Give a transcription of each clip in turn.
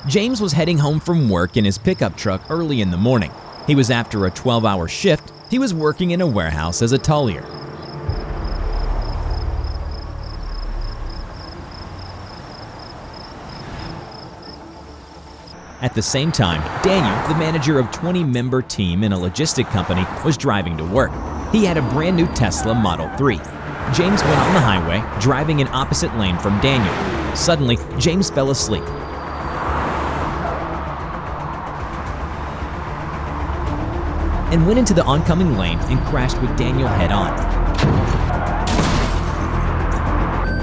James was heading home from work in his pickup truck early in the morning. He was after a 12-hour shift. He was working in a warehouse as a tullier. At the same time, Daniel, the manager of a 20-member team in a logistic company, was driving to work. He had a brand new Tesla Model 3. James went on the highway, driving in opposite lane from Daniel. Suddenly, James fell asleep. And went into the oncoming lane and crashed with Daniel head-on.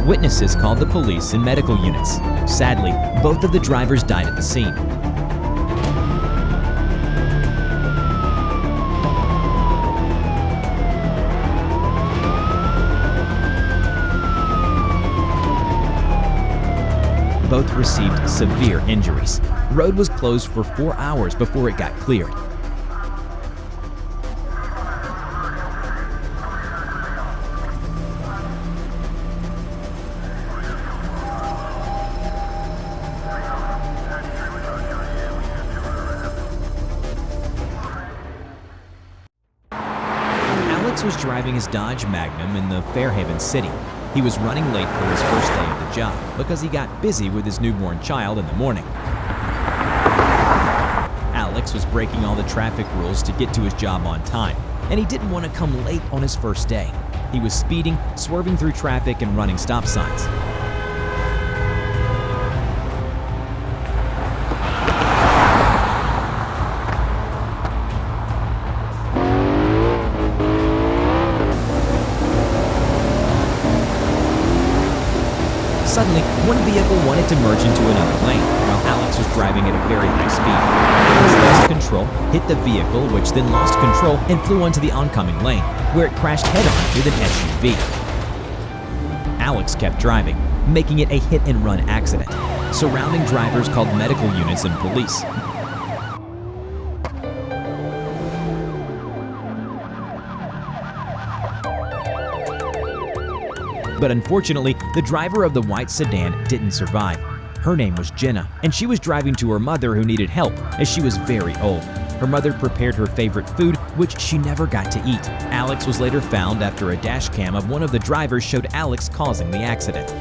Witnesses called the police and medical units. Sadly, both of the drivers died at the scene. Both received severe injuries. The road was closed for 4 hours before it got cleared. Alex was driving his Dodge Magnum in the Fairhaven city. He was running late for his first day of the job because he got busy with his newborn child in the morning. Alex was breaking all the traffic rules to get to his job on time, and he didn't want to come late on his first day. He was speeding, swerving through traffic, and running stop signs. Suddenly, one vehicle wanted to merge into another lane, while Alex was driving at a very high speed. Alex lost control, hit the vehicle, which then lost control and flew onto the oncoming lane, where it crashed head-on with an SUV. Alex kept driving, making it a hit-and-run accident. Surrounding drivers called medical units and police. But unfortunately, the driver of the white sedan didn't survive. Her name was Jenna, and she was driving to her mother who needed help as she was very old. Her mother prepared her favorite food, which she never got to eat. Alex was later found after a dash cam of one of the drivers showed Alex causing the accident.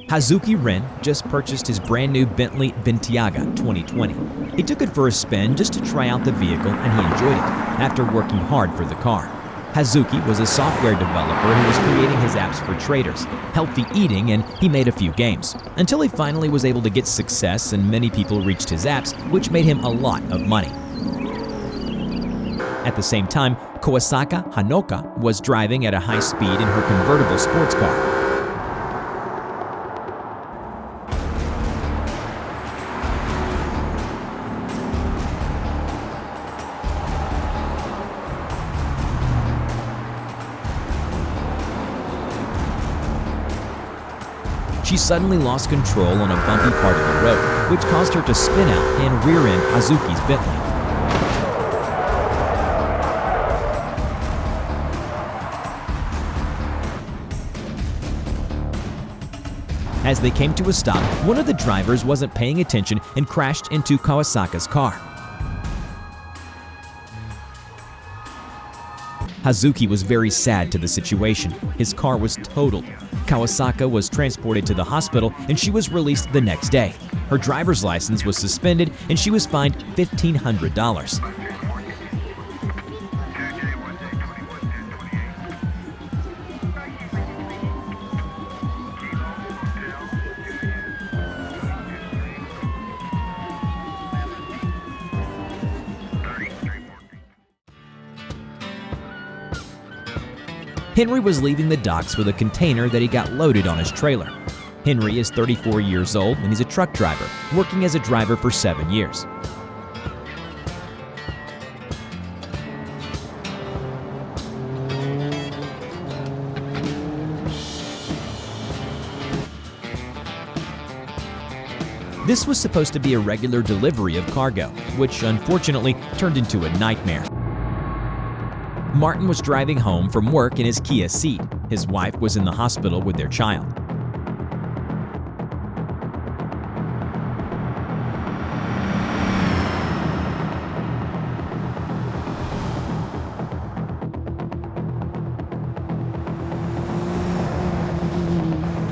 Hazuki Ren just purchased his brand new Bentley Bentayga 2020. He took it for a spin just to try out the vehicle, and he enjoyed it after working hard for the car. Hazuki was a software developer who was creating his apps for traders, healthy eating, and he made a few games, until he finally was able to get success and many people reached his apps, which made him a lot of money. At the same time, Kawasaki Hanoka was driving at a high speed in her convertible sports car. She suddenly lost control on a bumpy part of the road, which caused her to spin out and rear-end Hazuki's Bentley. As they came to a stop, one of the drivers wasn't paying attention and crashed into Kawasaki's car. Hazuki was very sad to the situation. His car was totaled. Kawasaki was transported to the hospital and she was released the next day. Her driver's license was suspended and she was fined $1,500. Henry was leaving the docks with a container that he got loaded on his trailer. Henry is 34 years old and he's a truck driver, working as a driver for 7 years. This was supposed to be a regular delivery of cargo, which unfortunately turned into a nightmare. Martin was driving home from work in his Kia Ceed. His wife was in the hospital with their child.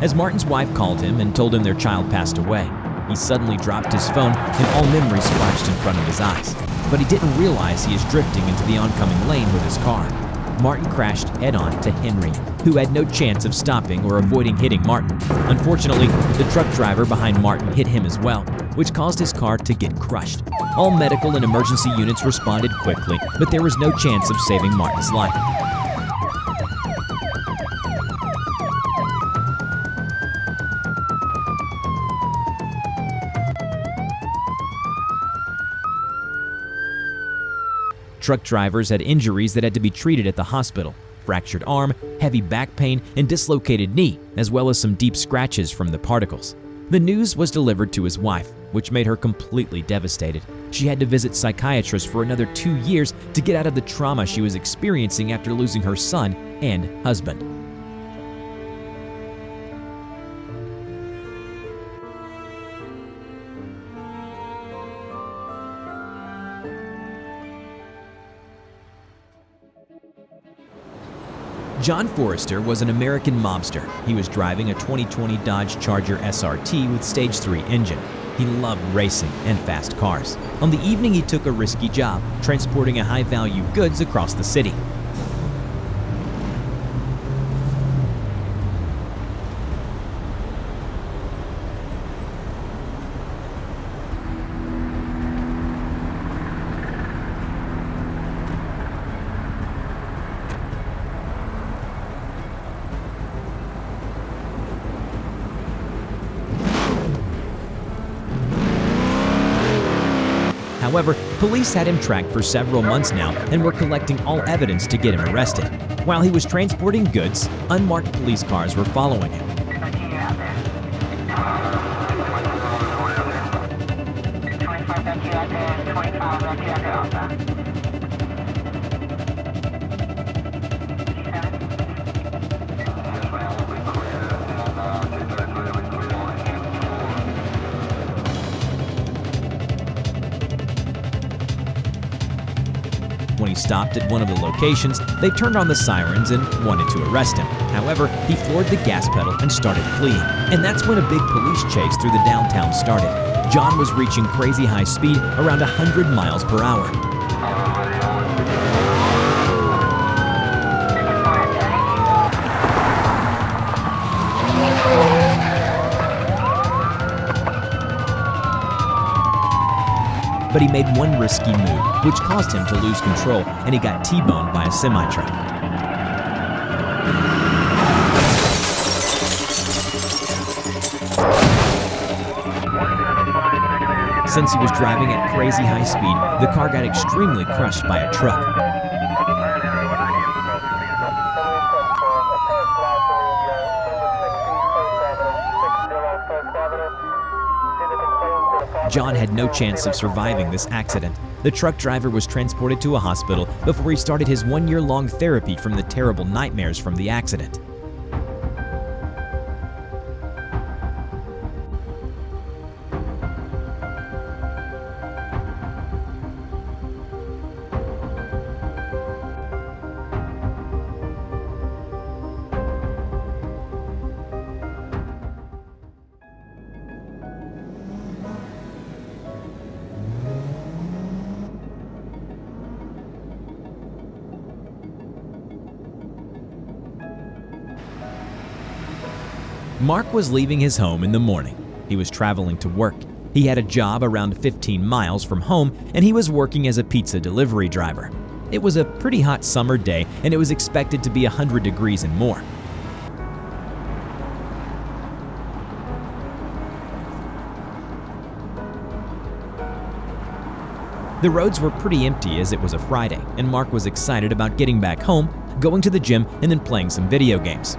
As Martin's wife called him and told him their child passed away, he suddenly dropped his phone and all memories flashed in front of his eyes. But he didn't realize he is drifting into the oncoming lane with his car. Martin crashed head-on to Henry, who had no chance of stopping or avoiding hitting Martin. Unfortunately, the truck driver behind Martin hit him as well, which caused his car to get crushed. All medical and emergency units responded quickly, but there was no chance of saving Martin's life. Truck drivers had injuries that had to be treated at the hospital: fractured arm, heavy back pain, and dislocated knee, as well as some deep scratches from the particles. The news was delivered to his wife, which made her completely devastated. She had to visit psychiatrists for another 2 years to get out of the trauma she was experiencing after losing her son and husband. John Forrester was an American mobster. He was driving a 2020 Dodge Charger SRT with Stage 3 engine. He loved racing and fast cars. On the evening, he took a risky job, transporting a high-value goods across the city. However, police had him tracked for several months now and were collecting all evidence to get him arrested. While he was transporting goods, unmarked police cars were following him. When he stopped at one of the locations, they turned on the sirens and wanted to arrest him. However, he floored the gas pedal and started fleeing. And that's when a big police chase through the downtown started. John was reaching crazy high speed, around 100 miles per hour. But he made one risky move, which caused him to lose control, and he got T-boned by a semi-truck. Since he was driving at crazy high speed, the car got extremely crushed by a truck. John had no chance of surviving this accident. The truck driver was transported to a hospital before he started his 1-year-long therapy from the terrible nightmares from the accident. Mark was leaving his home in the morning. He was traveling to work. He had a job around 15 miles from home, and he was working as a pizza delivery driver. It was a pretty hot summer day, and it was expected to be 100 degrees and more. The roads were pretty empty as it was a Friday, and Mark was excited about getting back home, going to the gym, and then playing some video games.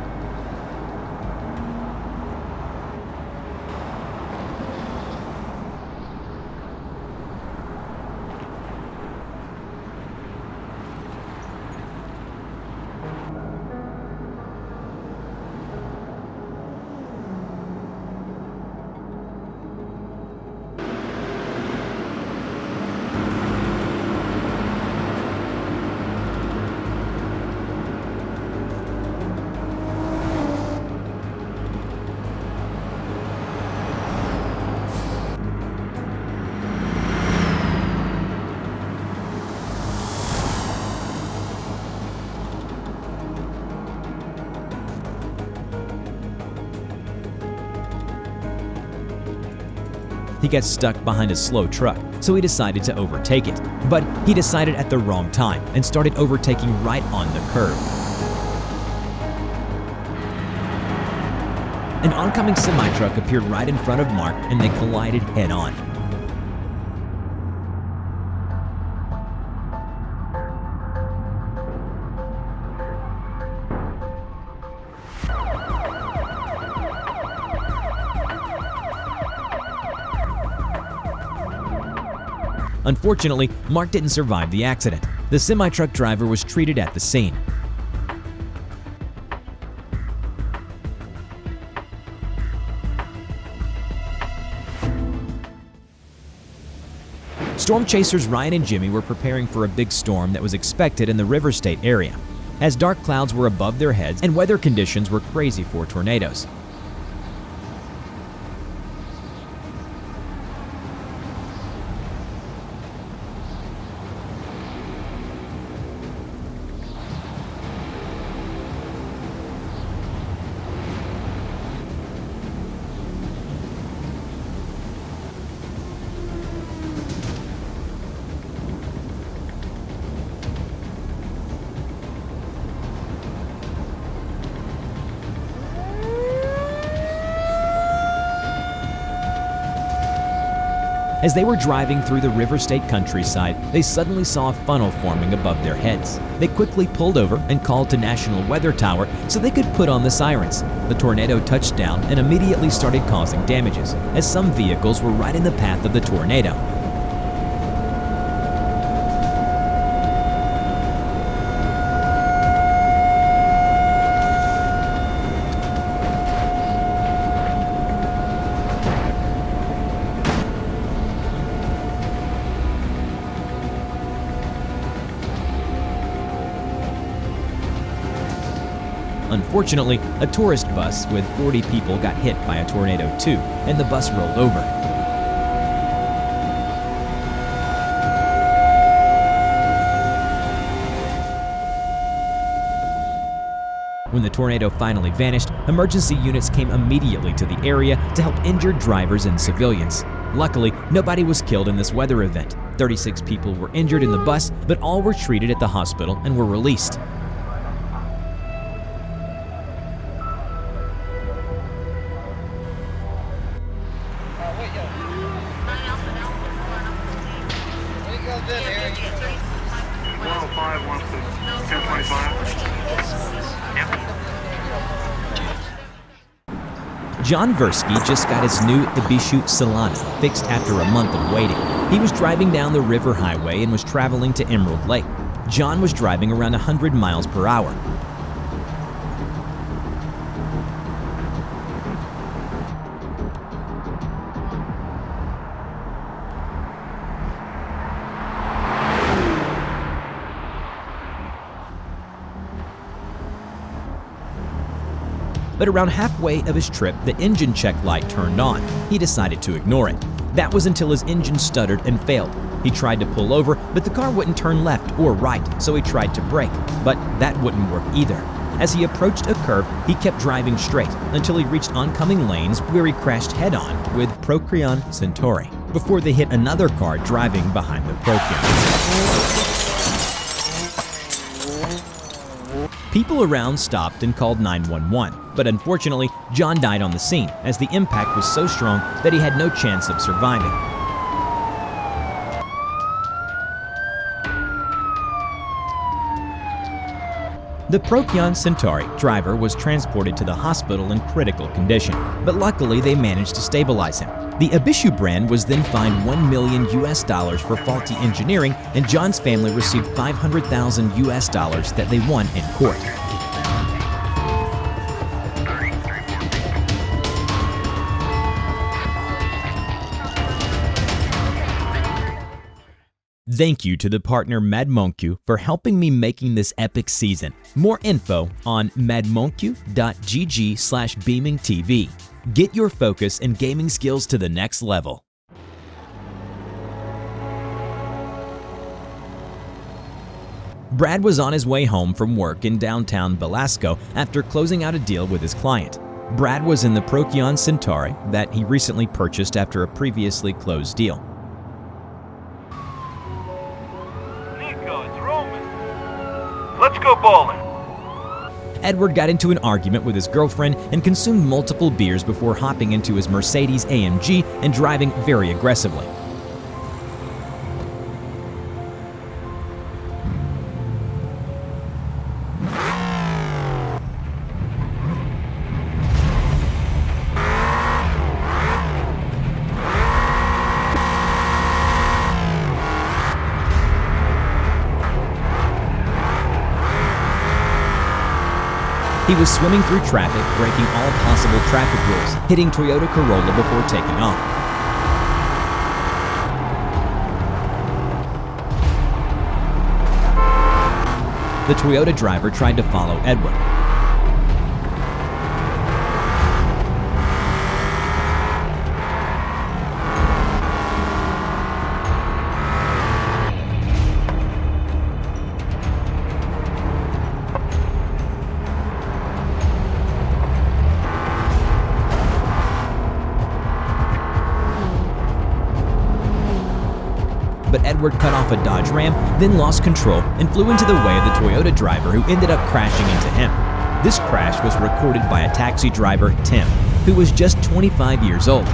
he got stuck behind a slow truck, so he decided to overtake it. But he decided at the wrong time and started overtaking right on the curb. An oncoming semi-truck appeared right in front of Mark and they collided head-on. Unfortunately, Mark didn't survive the accident. The semi-truck driver was treated at the scene. Storm chasers Ryan and Jimmy were preparing for a big storm that was expected in the River State area, as dark clouds were above their heads and weather conditions were crazy for tornadoes. As they were driving through the River State countryside, they suddenly saw a funnel forming above their heads. They quickly pulled over and called to National Weather Tower so they could put on the sirens. The tornado touched down and immediately started causing damages, as some vehicles were right in the path of the tornado. Unfortunately, a tourist bus with 40 people got hit by a tornado too, and the bus rolled over. When the tornado finally vanished, emergency units came immediately to the area to help injured drivers and civilians. Luckily, nobody was killed in this weather event. 36 people were injured in the bus, but all were treated at the hospital and were released. John Versky just got his new Ibishu Solana fixed after a month of waiting. He was driving down the river highway and was traveling to Emerald Lake. John was driving around 100 miles per hour. But around halfway of his trip, the engine check light turned on. He decided to ignore it. That was until his engine stuttered and failed. He tried to pull over, but the car wouldn't turn left or right, so he tried to brake, but that wouldn't work either. As he approached a curve, he kept driving straight until he reached oncoming lanes where he crashed head-on with Procyon Centauri before they hit another car driving behind the Procyon. People around stopped and called 911, but unfortunately, John died on the scene as the impact was so strong that he had no chance of surviving. The Procyon Centauri driver was transported to the hospital in critical condition, but luckily they managed to stabilize him. The Ibishu brand was then fined $1 million for faulty engineering, and John's family received $500,000 that they won in court. Thank you to the partner BeamNG for helping me making this epic season. More info on beamng.gg/BeamNGTV. Get your focus and gaming skills to the next level. Brad was on his way home from work in downtown Belasco after closing out a deal with his client. Brad was in the Procyon Centauri that he recently purchased after a previously closed deal. Nico, it's Roman. Let's go bowling. Edward got into an argument with his girlfriend and consumed multiple beers before hopping into his Mercedes AMG and driving very aggressively. He was swimming through traffic, breaking all possible traffic rules, hitting Toyota Corolla before taking off. The Toyota driver tried to follow Edward. But Edward cut off a Dodge Ram, then lost control and flew into the way of the Toyota driver, who ended up crashing into him. This crash was recorded by a taxi driver, Tim, who was just 25 years old.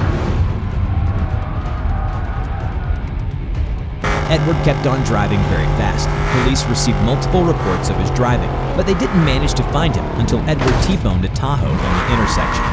Edward kept on driving very fast. Police received multiple reports of his driving, but they didn't manage to find him until Edward T-boned a Tahoe on the intersection.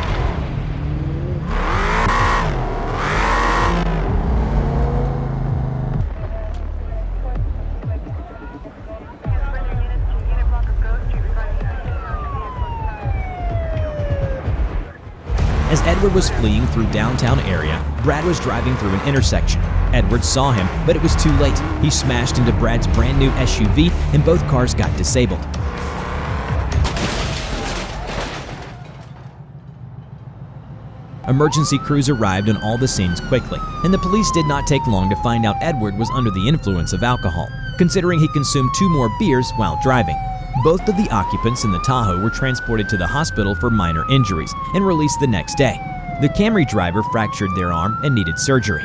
As Edward was fleeing through downtown area, Brad was driving through an intersection. Edward saw him, but it was too late. He smashed into Brad's brand new SUV and both cars got disabled. Emergency crews arrived on all the scenes quickly, and the police did not take long to find out Edward was under the influence of alcohol, considering he consumed 2 more beers while driving. Both of the occupants in the Tahoe were transported to the hospital for minor injuries and released the next day. The Camry driver fractured their arm and needed surgery.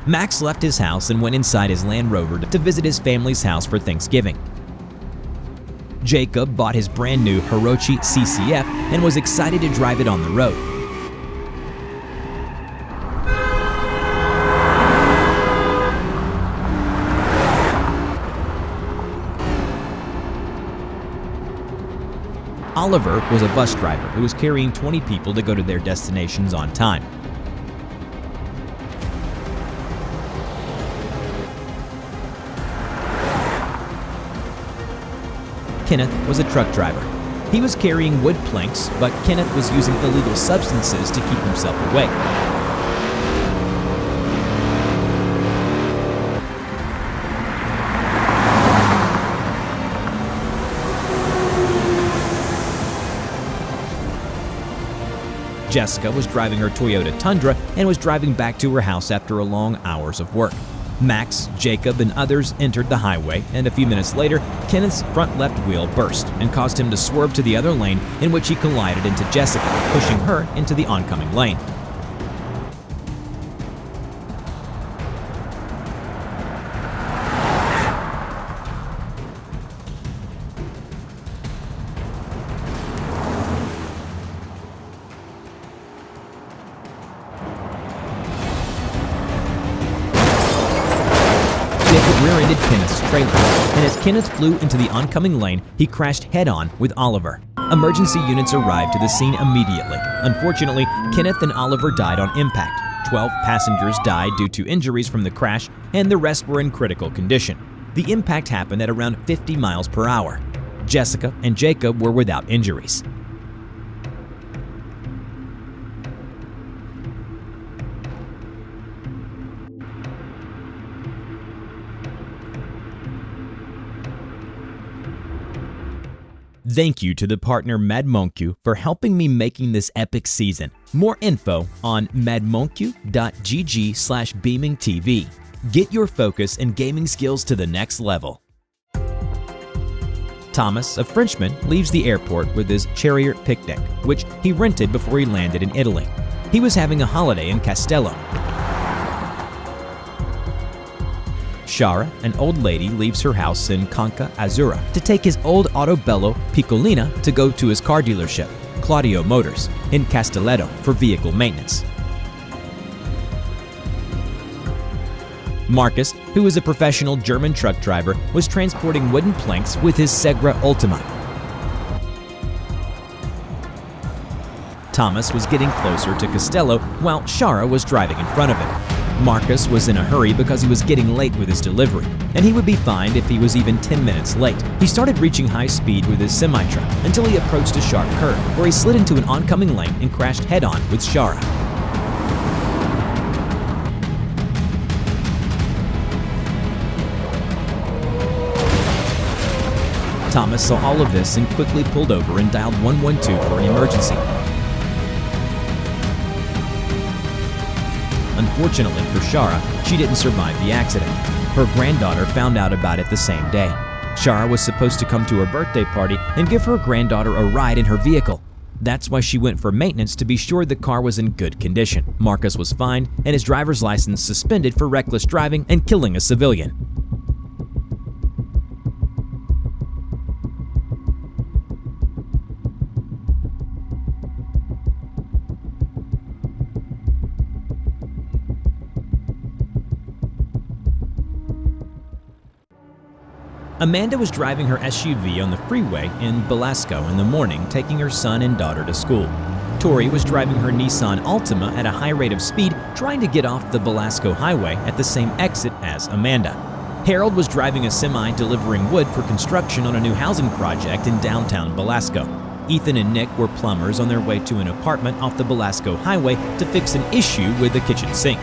Max left his house and went inside his Land Rover to visit his family's house for Thanksgiving. Jacob bought his brand new Hirochi CCF and was excited to drive it on the road. Oliver was a bus driver who was carrying 20 people to go to their destinations on time. Kenneth was a truck driver. He was carrying wood planks, but Kenneth was using illegal substances to keep himself awake. Jessica was driving her Toyota Tundra and was driving back to her house after a long hours of work. Max, Jacob, and others entered the highway, and a few minutes later, Kenneth's front left wheel burst and caused him to swerve to the other lane, in which he collided into Jessica, pushing her into the oncoming lane. Rear-ended Kenneth's trailer, and as Kenneth flew into the oncoming lane, he crashed head-on with Oliver. Emergency units arrived to the scene immediately. Unfortunately, Kenneth and Oliver died on impact. 12 passengers died due to injuries from the crash, and the rest were in critical condition. The impact happened at around 50 miles per hour. Jessica and Jacob were without injuries. Thank you to the partner BeamNG for helping me making this epic season. More info on madmonq.gg/BeamNGTV. Get your focus and gaming skills to the next level. Thomas, a Frenchman, leaves the airport with his chariot picnic, which he rented before he landed in Italy. He was having a holiday in Castello. Shara, an old lady, leaves her house in Conca Azzurra to take his old Autobello Piccolina to go to his car dealership, Claudio Motors, in Castelletto for vehicle maintenance. Marcus, who is a professional German truck driver, was transporting wooden planks with his Segra Ultima. Thomas was getting closer to Castello while Shara was driving in front of him. Marcus was in a hurry because he was getting late with his delivery, and he would be fined if he was even 10 minutes late. He started reaching high speed with his semi-truck until he approached a sharp curve, where he slid into an oncoming lane and crashed head-on with Shara. Thomas saw all of this and quickly pulled over and dialed 112 for an emergency. Unfortunately for Shara, she didn't survive the accident. Her granddaughter found out about it the same day. Shara was supposed to come to her birthday party and give her granddaughter a ride in her vehicle. That's why she went for maintenance to be sure the car was in good condition. Marcus was fined and his driver's license suspended for reckless driving and killing a civilian. Amanda was driving her SUV on the freeway in Belasco in the morning, taking her son and daughter to school. Tori was driving her Nissan Altima at a high rate of speed, trying to get off the Belasco highway at the same exit as Amanda. Harold was driving a semi delivering wood for construction on a new housing project in downtown Belasco. Ethan and Nick were plumbers on their way to an apartment off the Belasco highway to fix an issue with the kitchen sink.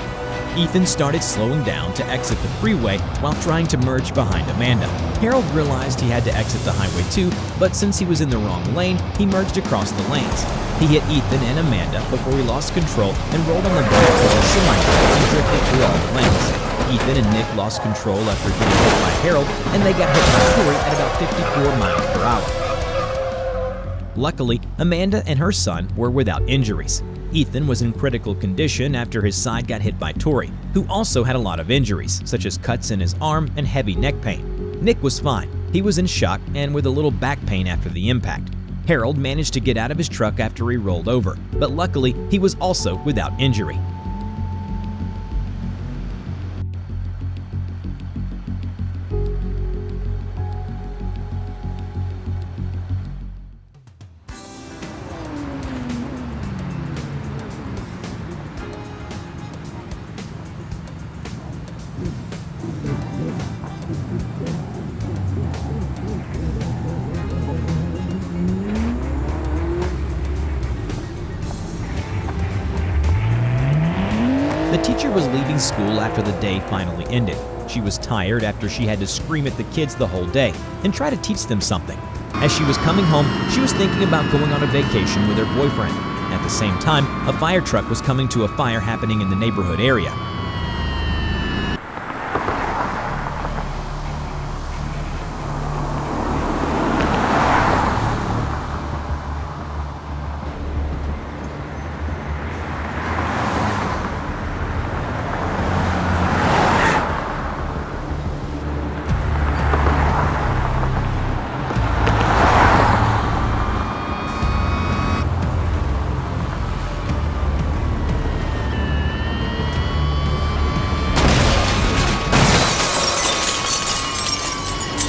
Ethan started slowing down to exit the freeway while trying to merge behind Amanda. Harold realized he had to exit the highway too, but since he was in the wrong lane, he merged across the lanes. He hit Ethan and Amanda before he lost control and rolled on the back of the semi-truck and drifted through all the lanes. Ethan and Nick lost control after getting hit by Harold, and they got hit by Tori at about 54 miles per hour. Luckily, Amanda and her son were without injuries. Ethan was in critical condition after his side got hit by Tori, who also had a lot of injuries, such as cuts in his arm and heavy neck pain. Nick was fine. He was in shock and with a little back pain after the impact. Harold managed to get out of his truck after he rolled over, but luckily he was also without injury. The teacher was leaving school after the day finally ended. She was tired after she had to scream at the kids the whole day and try to teach them something. As she was coming home, she was thinking about going on a vacation with her boyfriend. At the same time, a fire truck was coming to a fire happening in the neighborhood area.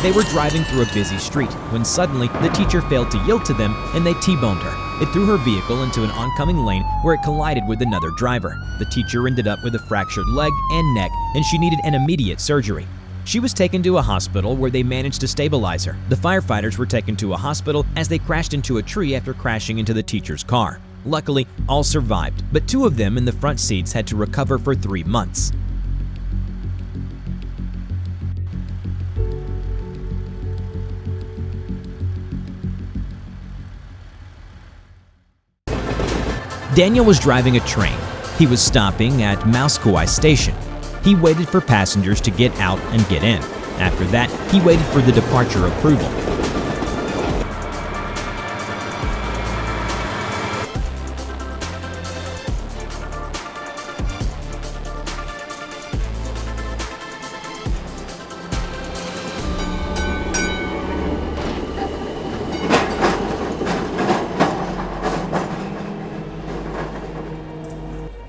They were driving through a busy street when suddenly the teacher failed to yield to them and they T-boned her. It threw her vehicle into an oncoming lane where it collided with another driver. The teacher ended up with a fractured leg and neck, and she needed an immediate surgery. She was taken to a hospital where they managed to stabilize her. The firefighters were taken to a hospital as they crashed into a tree after crashing into the teacher's car. Luckily, all survived, but two of them in the front seats had to recover for 3 months. Daniel was driving a train. He was stopping at Mouskowy Station. He waited for passengers to get out and get in. After that, he waited for the departure approval.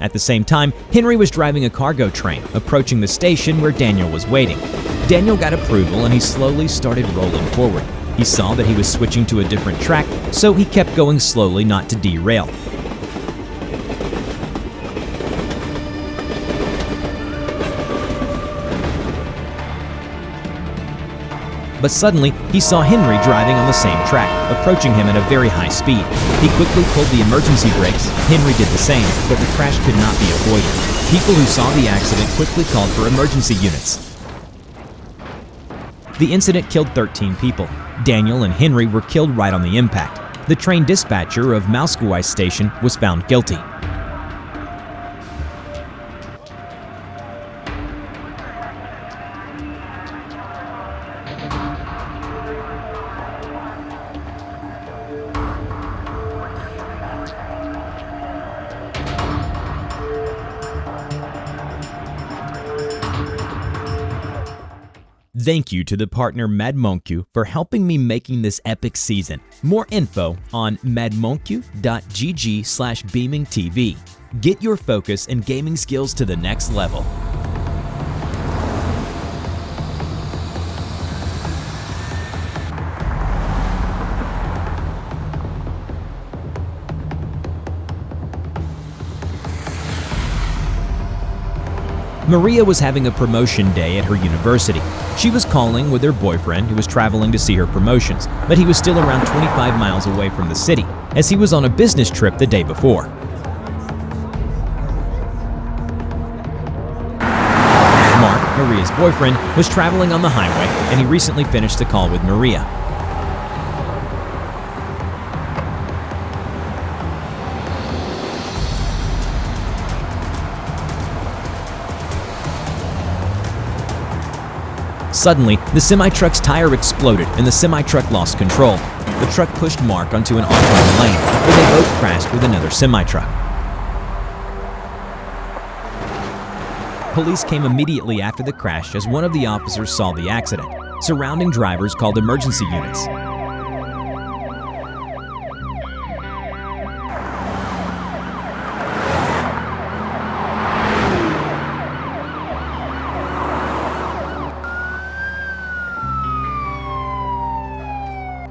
At the same time, Henry was driving a cargo train, approaching the station where Daniel was waiting. Daniel got approval and he slowly started rolling forward. He saw that he was switching to a different track, so he kept going slowly not to derail. But suddenly, he saw Henry driving on the same track, approaching him at a very high speed. He quickly pulled the emergency brakes. Henry did the same, but the crash could not be avoided. People who saw the accident quickly called for emergency units. The incident killed 13 people. Daniel and Henry were killed right on the impact. The train dispatcher of Mouskowy Station was found guilty. Thank you to the partner BeamNG for helping me making this epic season. More info on beamng.gg/BeamNGTV. Get your focus and gaming skills to the next level. Maria was having a promotion day at her university. She was calling with her boyfriend who was traveling to see her promotions, but he was still around 25 miles away from the city, as he was on a business trip the day before. Mark, Maria's boyfriend, was traveling on the highway, and he recently finished a call with Maria. Suddenly, the semi-truck's tire exploded and the semi-truck lost control. The truck pushed Mark onto an oncoming lane, where they both crashed with another semi-truck. Police came immediately after the crash as one of the officers saw the accident. Surrounding drivers called emergency units.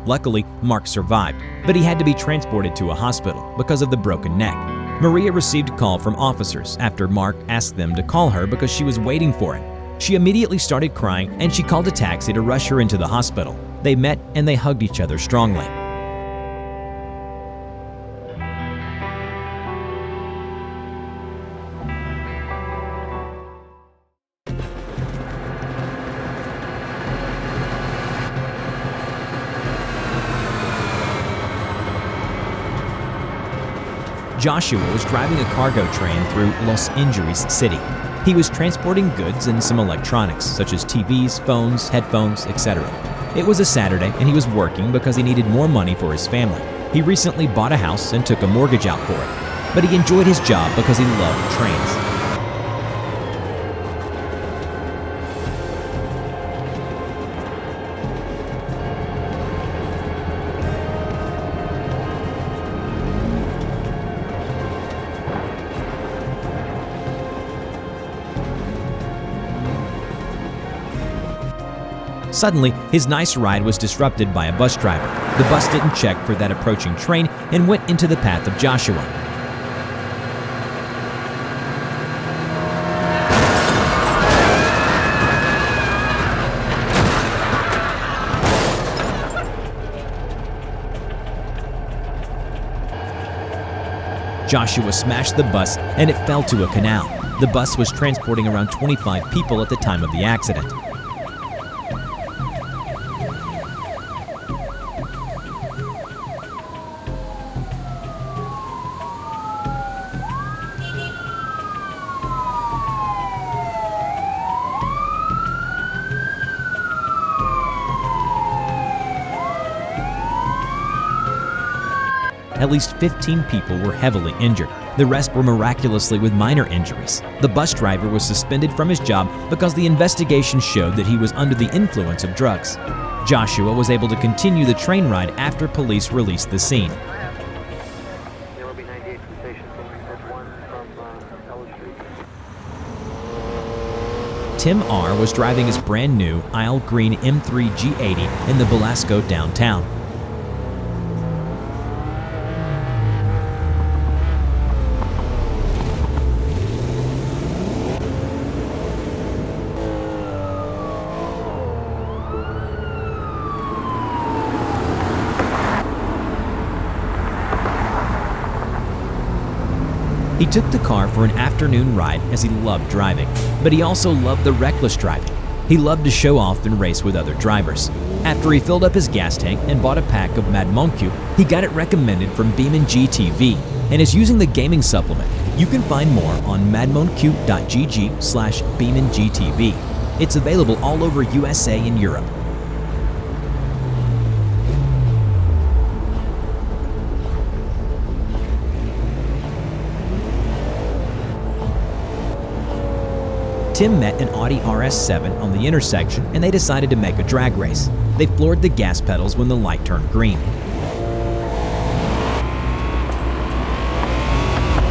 Luckily, Mark survived, but he had to be transported to a hospital because of the broken neck. Maria received a call from officers after Mark asked them to call her because she was waiting for him. She immediately started crying and she called a taxi to rush her into the hospital. They met and they hugged each other strongly. Joshua was driving a cargo train through Los Angeles City. He was transporting goods and some electronics, such as TVs, phones, headphones, etc. It was a Saturday and he was working because he needed more money for his family. He recently bought a house and took a mortgage out for it, but he enjoyed his job because he loved trains. Suddenly, his nice ride was disrupted by a bus driver. The bus didn't check for that approaching train and went into the path of Joshua. Joshua smashed the bus and it fell to a canal. The bus was transporting around 25 people at the time of the accident. At least 15 people were heavily injured. The rest were miraculously with minor injuries. The bus driver was suspended from his job because the investigation showed that he was under the influence of drugs. Joshua was able to continue the train ride after police released the scene. Tim R. was driving his brand new Isle Green M3 G80 in the Belasco downtown. He took the car for an afternoon ride as he loved driving, but he also loved the reckless driving. He loved to show off and race with other drivers. After he filled up his gas tank and bought a pack of BeamNG, he got it recommended from BeamNG TV and is using the gaming supplement. You can find more on madmonq.gg/BeamNG TV. It's available all over USA and Europe. Tim met an Audi RS7 on the intersection and they decided to make a drag race. They floored the gas pedals when the light turned green.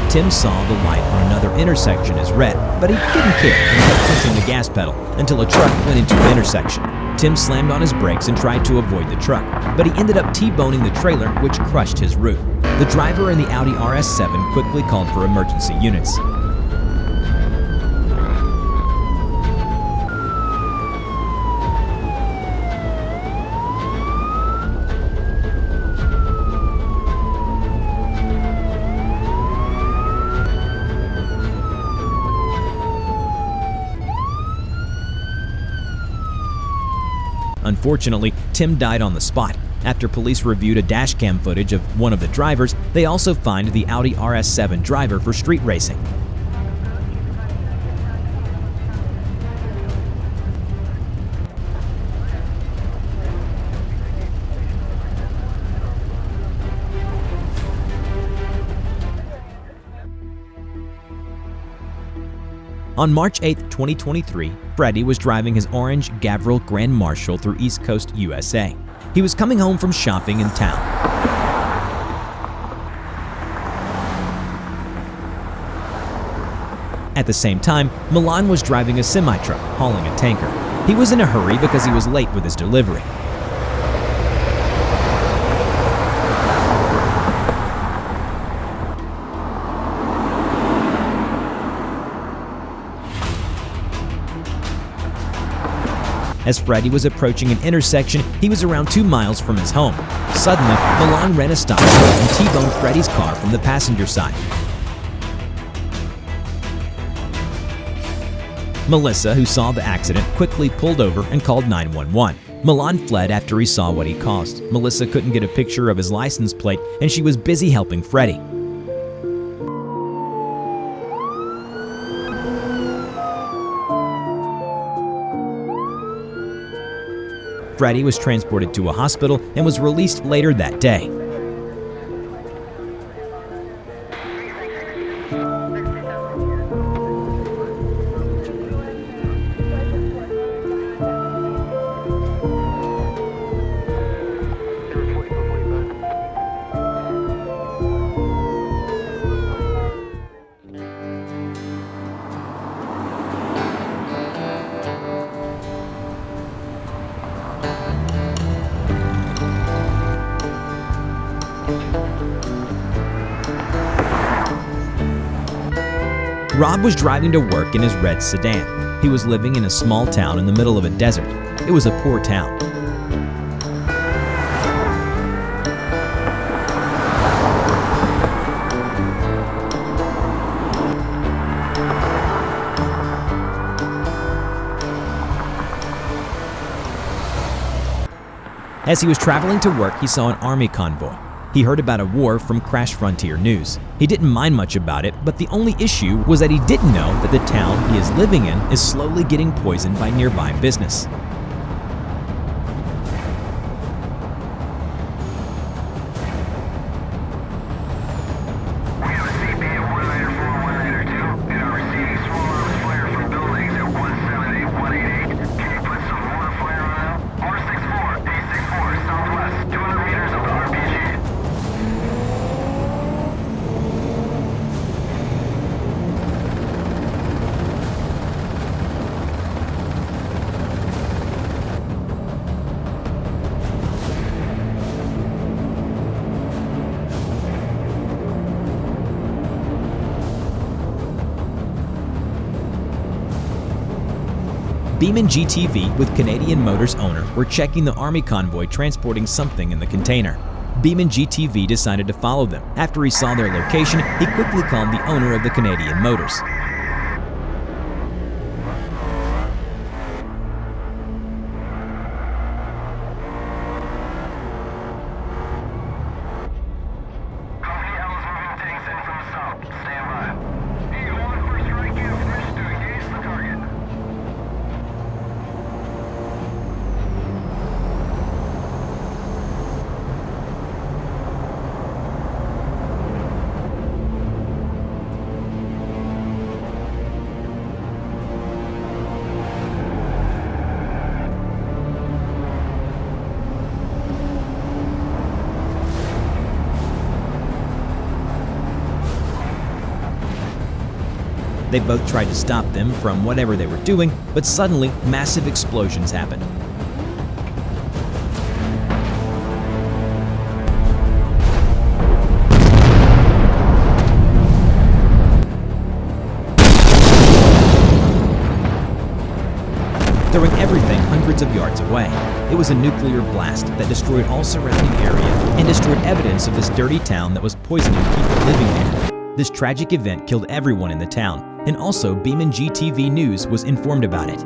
Tim saw the light on another intersection as red, but he didn't care and kept pushing the gas pedal until a truck went into the intersection. Tim slammed on his brakes and tried to avoid the truck, but he ended up T-boning the trailer, which crushed his roof. The driver in the Audi RS7 quickly called for emergency units. Unfortunately, Tim died on the spot. After police reviewed a dashcam footage of one of the drivers, they also fined the Audi RS7 driver for street racing. On March 8, 2023, Freddie was driving his orange Gavril Grand Marshal through East Coast, USA. He was coming home from shopping in town. At the same time, Milan was driving a semi-truck hauling a tanker. He was in a hurry because he was late with his delivery. As Freddie was approaching an intersection, he was around 2 miles from his home. Suddenly, Milan ran a stop and T-boned Freddie's car from the passenger side. Melissa, who saw the accident, quickly pulled over and called 911. Milan fled after he saw what he caused. Melissa couldn't get a picture of his license plate, and she was busy helping Freddie. Freddie was transported to a hospital and was released later that day. Rob was driving to work in his red sedan. He was living in a small town in the middle of a desert. It was a poor town. As he was traveling to work, he saw an army convoy. He heard about a war from Crash Frontier News. He didn't mind much about it, but the only issue was that he didn't know that the town he is living in is slowly getting poisoned by nearby business. BeamNG TV with Canadian Motors owner were checking the Army convoy transporting something in the container. BeamNG TV decided to follow them. After he saw their location, he quickly called the owner of the Canadian Motors. They both tried to stop them from whatever they were doing, but suddenly massive explosions happened. Throwing everything hundreds of yards away. It was a nuclear blast that destroyed all surrounding area and destroyed evidence of this dirty town that was poisoning people living there. This tragic event killed everyone in the town, and also BeamNG TV News was informed about it.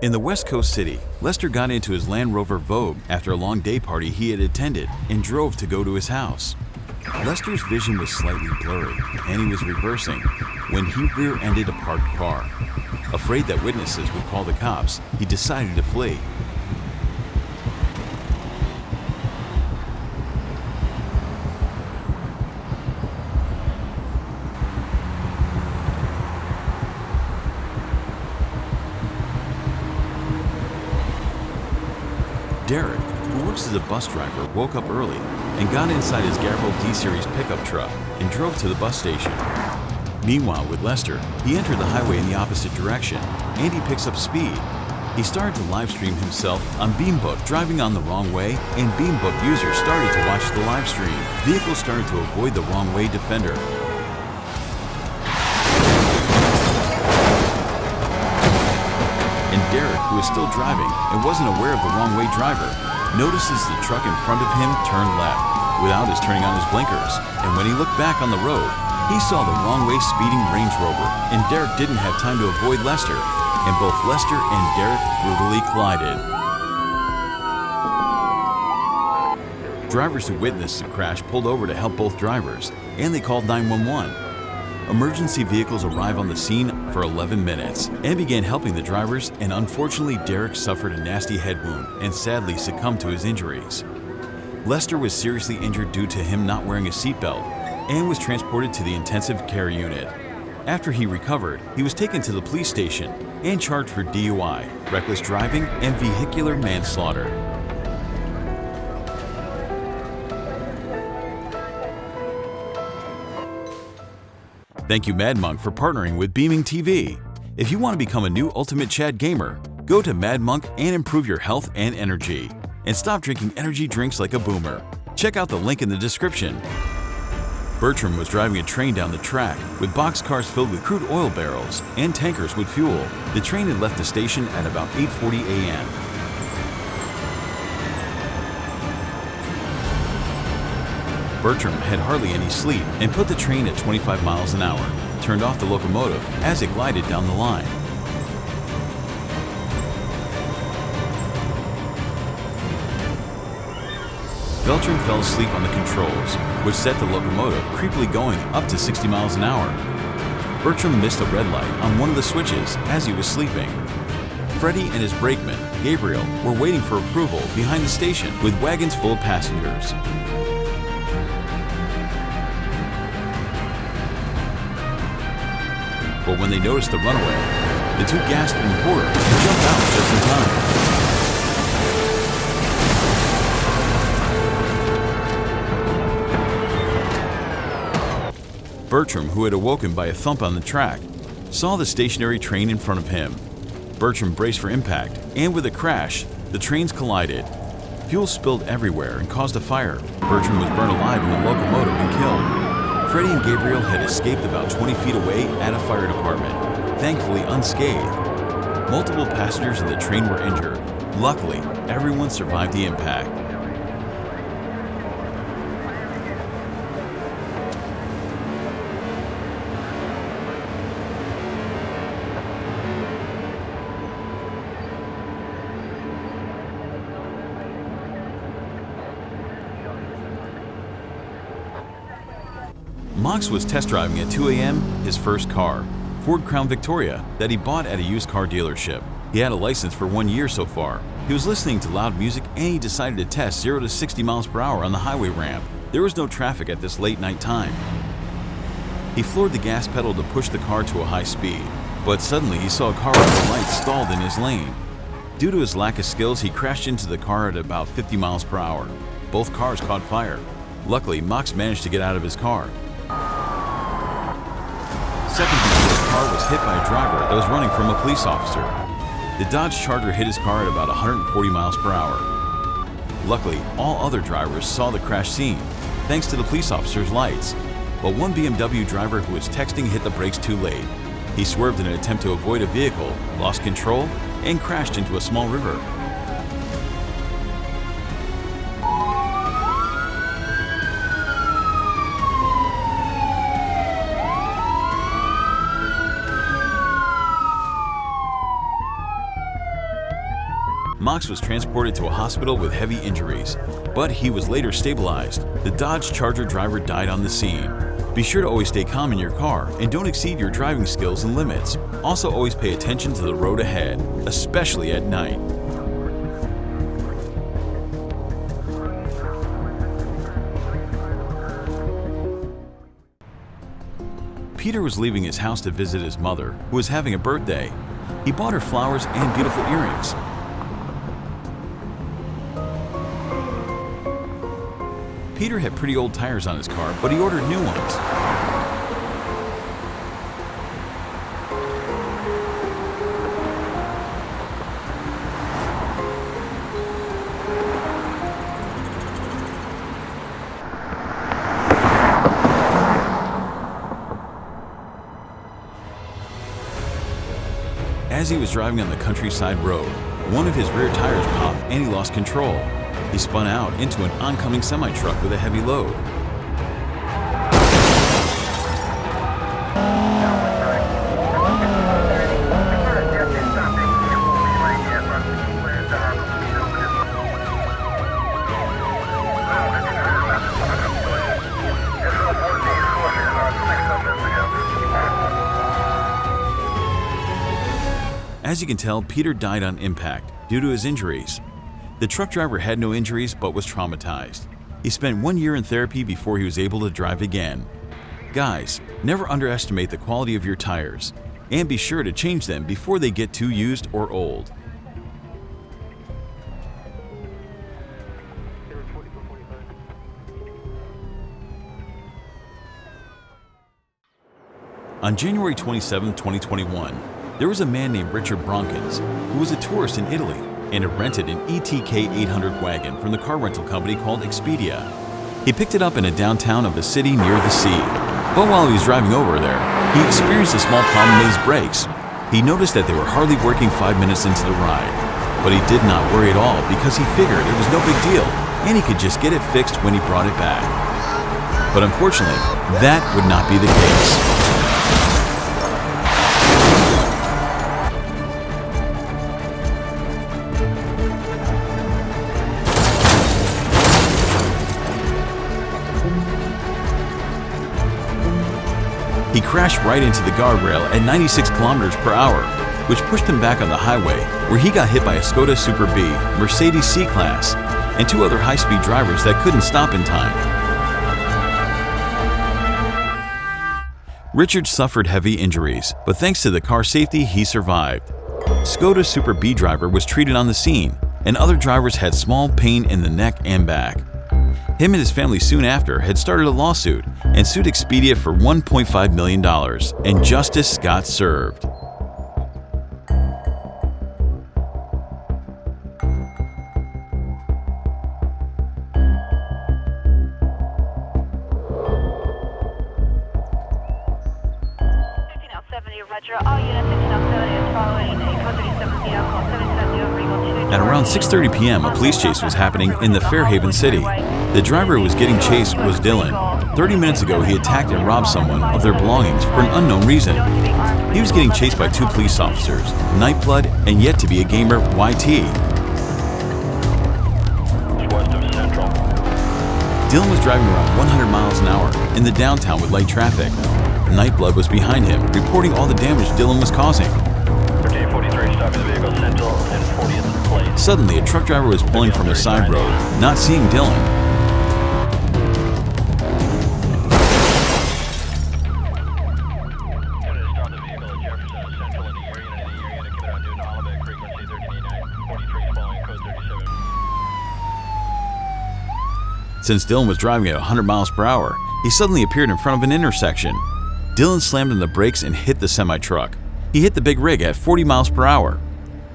In the West Coast city, Lester got into his Land Rover Vogue after a long day party he had attended and drove to go to his house. Lester's vision was slightly blurry, and he was reversing when he rear-ended a parked car. Afraid that witnesses would call the cops, he decided to flee. Derek, who works as a bus driver, woke up early and got inside his Gabriel D-Series pickup truck and drove to the bus station. Meanwhile, with Lester, he entered the highway in the opposite direction, and he picks up speed. He started to live stream himself on BeamBook driving on the wrong way, and BeamBook users started to watch the live stream. Vehicles started to avoid the wrong way defender. And Derek, who is still driving and wasn't aware of the wrong-way driver, notices the truck in front of him turn left without his turning on his blinkers. And when he looked back on the road, he saw the wrong-way speeding Range Rover, and Derek didn't have time to avoid Lester, and both Lester and Derek brutally collided. Drivers who witnessed the crash pulled over to help both drivers, and they called 911. Emergency vehicles arrived on the scene for 11 minutes and began helping the drivers, and unfortunately Derek suffered a nasty head wound and sadly succumbed to his injuries. Lester was seriously injured due to him not wearing a seatbelt and was transported to the intensive care unit. After he recovered, he was taken to the police station and charged for DUI, reckless driving, and vehicular manslaughter. Thank you, MadMonk, for partnering with BeamNG. If you want to become a new Ultimate Chad gamer, go to MadMonk and improve your health and energy. And stop drinking energy drinks like a boomer. Check out the link in the description. Bertram was driving a train down the track with boxcars filled with crude oil barrels and tankers with fuel. The train had left the station at about 8:40 a.m. Bertram had hardly any sleep and put the train at 25 miles an hour, turned off the locomotive as it glided down the line. Beltram fell asleep on the controls, which set the locomotive creepily going up to 60 miles an hour. Bertram missed a red light on one of the switches as he was sleeping. Freddie and his brakeman, Gabriel, were waiting for approval behind the station with wagons full of passengers. But when they noticed the runaway, the two gasped in horror and jumped out just in time. Bertram, who had awoken by a thump on the track, saw the stationary train in front of him. Bertram braced for impact, and with a crash, the trains collided. Fuel spilled everywhere and caused a fire. Bertram was burned alive in the locomotive and killed. Freddie and Gabriel had escaped about 20 feet away at a fire department, thankfully unscathed. Multiple passengers in the train were injured. Luckily, everyone survived the impact. Mox was test driving at 2 a.m. his first car, Ford Crown Victoria, that he bought at a used car dealership. He had a license for 1 year so far. He was listening to loud music and he decided to test 0 to 60 miles per hour on the highway ramp. There was no traffic at this late night time. He floored the gas pedal to push the car to a high speed, but suddenly he saw a car with the lights stalled in his lane. Due to his lack of skills, he crashed into the car at about 50 miles per hour. Both cars caught fire. Luckily, Mox managed to get out of his car. Seconds before the car was hit by a driver that was running from a police officer. The Dodge Charger hit his car at about 140 miles per hour. Luckily, all other drivers saw the crash scene, thanks to the police officer's lights. But one BMW driver who was texting hit the brakes too late. He swerved in an attempt to avoid a vehicle, lost control, and crashed into a small river. Mox was transported to a hospital with heavy injuries, but he was later stabilized. The Dodge Charger driver died on the scene. Be sure to always stay calm in your car and don't exceed your driving skills and limits. Also always pay attention to the road ahead, especially at night. Peter was leaving his house to visit his mother, who was having a birthday. He bought her flowers and beautiful earrings. Peter had pretty old tires on his car, but he ordered new ones. As he was driving on the countryside road, one of his rear tires popped and he lost control. He spun out into an oncoming semi-truck with a heavy load. As you can tell, Peter died on impact due to his injuries. The truck driver had no injuries but was traumatized. He spent 1 year in therapy before he was able to drive again. Guys, never underestimate the quality of your tires, and be sure to change them before they get too used or old. On January 27, 2021, there was a man named Richard Bronkins who was a tourist in Italy and had rented an ETK 800 wagon from the car rental company called Expedia. He picked it up in a downtown of a city near the sea. But while he was driving over there, he experienced a small problem with his brakes. He noticed that they were hardly working 5 minutes into the ride. But he did not worry at all because he figured it was no big deal and he could just get it fixed when he brought it back. But unfortunately, that would not be the case. He crashed right into the guardrail at 96 kilometers per hour, which pushed him back on the highway, where he got hit by a Skoda Super B, Mercedes C-Class, and 2 other high-speed drivers that couldn't stop in time. Richard suffered heavy injuries, but thanks to the car safety, he survived. Skoda Super B driver was treated on the scene, and other drivers had small pain in the neck and back. Him and his family soon after had started a lawsuit and sued Expedia for $1.5 million, and justice got served. At around 6:30 p.m., a police chase was happening in the Fairhaven city. The driver who was getting chased was Dylan. 30 minutes ago, he attacked and robbed someone of their belongings for an unknown reason. He was getting chased by two police officers, Nightblood and yet to be a gamer, YT. Dylan was driving around 100 miles an hour in the downtown with light traffic. Nightblood was behind him, reporting all the damage Dylan was causing. Suddenly, a truck driver was pulling from a side road, not seeing Dylan. Since Dylan was driving at 100 miles per hour, he suddenly appeared in front of an intersection. Dylan slammed on the brakes and hit the semi-truck. He hit the big rig at 40 miles per hour.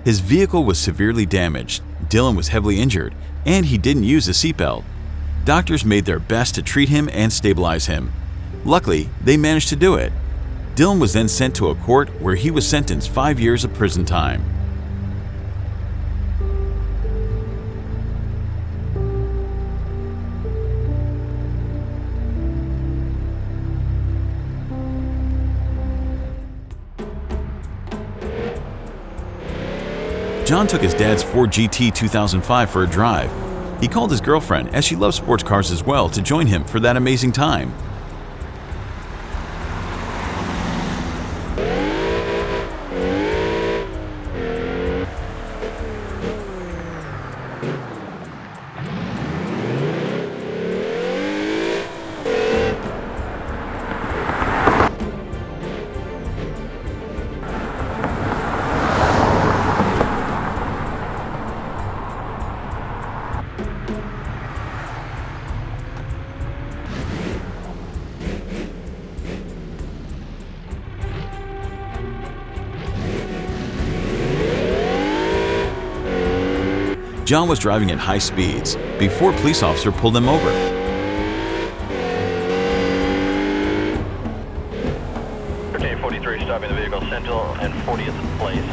His vehicle was severely damaged, Dylan was heavily injured, and he didn't use a seatbelt. Doctors made their best to treat him and stabilize him. Luckily, they managed to do it. Dylan was then sent to a court where he was sentenced 5 years of prison time. John took his dad's Ford GT 2005 for a drive. He called his girlfriend, as she loves sports cars as well, to join him for that amazing time. John was driving at high speeds before a police officer pulled him over. Okay, 43 stopping the vehicle, Central and 40th place.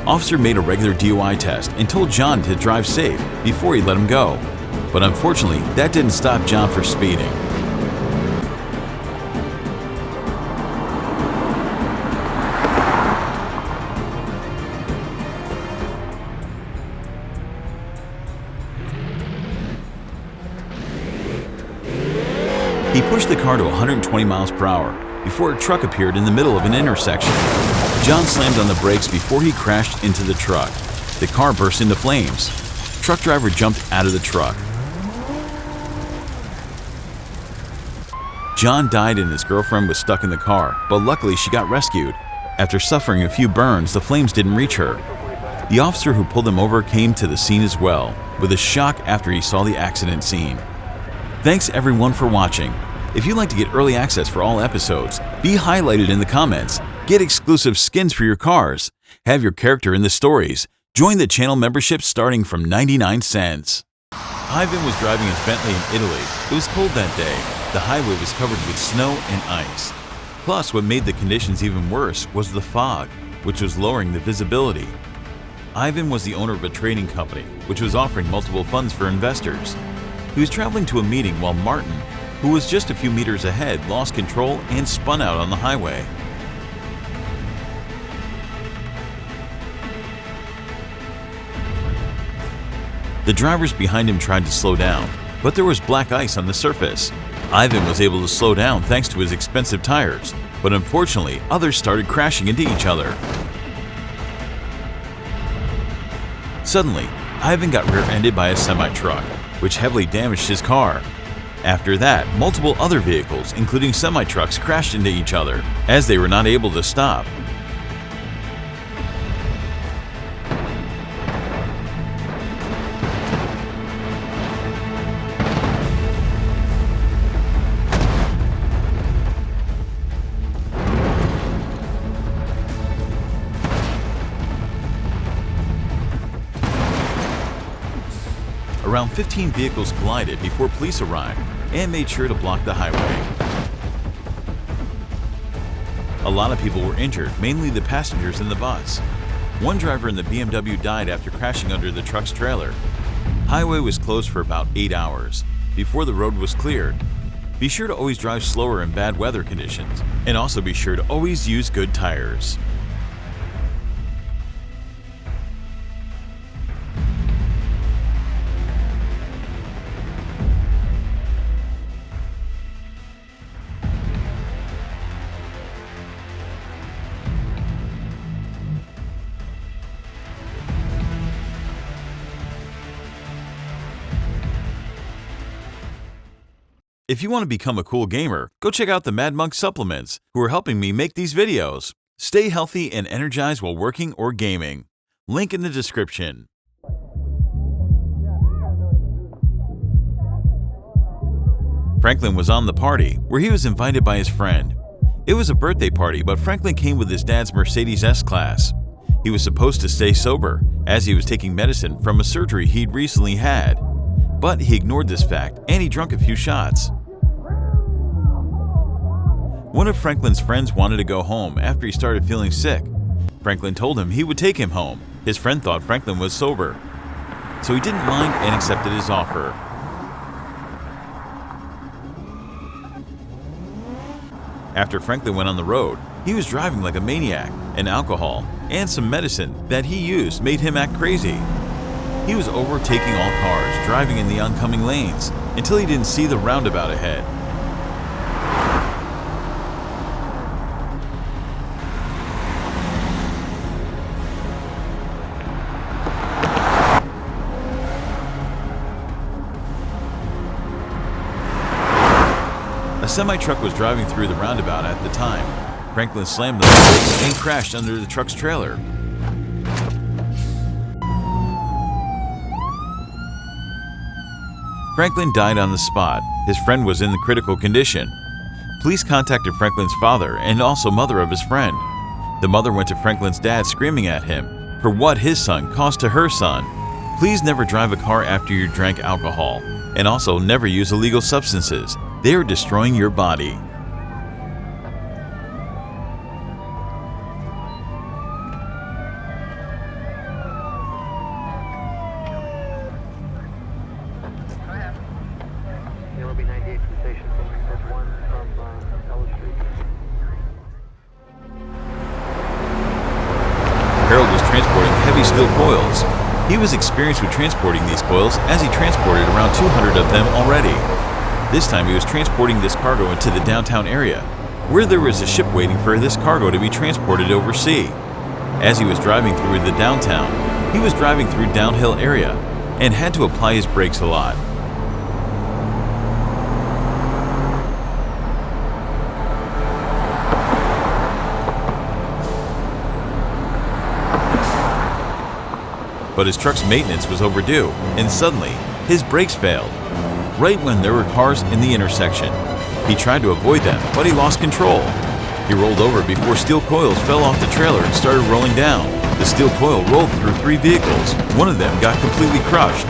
Officer made a regular DUI test and told John to drive safe before he let him go. But unfortunately, that didn't stop John from speeding. He pushed the car to 120 miles per hour before a truck appeared in the middle of an intersection. John slammed on the brakes before he crashed into the truck. The car burst into flames. Truck driver jumped out of the truck. John died and his girlfriend was stuck in the car, but luckily she got rescued. After suffering a few burns, the flames didn't reach her. The officer who pulled him over came to the scene as well, with a shock after he saw the accident scene. Thanks everyone for watching. If you'd like to get early access for all episodes, be highlighted in the comments, get exclusive skins for your cars, have your character in the stories, join the channel membership starting from 99 cents. Ivan was driving his Bentley in Italy. It was cold that day. The highway was covered with snow and ice. Plus, what made the conditions even worse was the fog, which was lowering the visibility. Ivan was the owner of a trading company, which was offering multiple funds for investors. He was traveling to a meeting while Martin, who was just a few meters ahead, lost control and spun out on the highway. The drivers behind him tried to slow down, but there was black ice on the surface. Ivan was able to slow down thanks to his expensive tires, but unfortunately, others started crashing into each other. Suddenly, Ivan got rear-ended by a semi-truck, which heavily damaged his car. After that, multiple other vehicles, including semi-trucks, crashed into each other as they were not able to stop. Around 15 vehicles collided before police arrived and made sure to block the highway. A lot of people were injured, mainly the passengers in the bus. One driver in the BMW died after crashing under the truck's trailer. Highway was closed for about 8 hours before the road was cleared. Be sure to always drive slower in bad weather conditions, and also be sure to always use good tires. If you want to become a cool gamer, go check out the Mad Monk supplements, who are helping me make these videos. Stay healthy and energized while working or gaming. Link in the description. Franklin was on the party, where he was invited by his friend. It was a birthday party, but Franklin came with his dad's Mercedes S-Class. He was supposed to stay sober, as he was taking medicine from a surgery he'd recently had. But he ignored this fact, and he drank a few shots. One of Franklin's friends wanted to go home after he started feeling sick. Franklin told him he would take him home. His friend thought Franklin was sober, so he didn't mind and accepted his offer. After Franklin went on the road, he was driving like a maniac, and alcohol and some medicine that he used made him act crazy. He was overtaking all cars, driving in the oncoming lanes, until he didn't see the roundabout ahead. A semi-truck was driving through the roundabout at the time. Franklin slammed the brakes and crashed under the truck's trailer. Franklin died on the spot. His friend was in critical condition. Police contacted Franklin's father and also mother of his friend. The mother went to Franklin's dad screaming at him for what his son caused to her son. Please never drive a car after you drank alcohol, and also never use illegal substances. They are destroying your body. Harold was transporting heavy steel coils. He was experienced with transporting these coils as he transported around 200 of them already. This time he was transporting this cargo into the downtown area, where there was a ship waiting for this cargo to be transported overseas. As he was driving through the downtown, he was driving through downhill area and had to apply his brakes a lot. But his truck's maintenance was overdue, and suddenly, his brakes failed, right when there were cars in the intersection. He tried to avoid them, but he lost control. He rolled over before steel coils fell off the trailer and started rolling down. The steel coil rolled through 3 vehicles. One of them got completely crushed.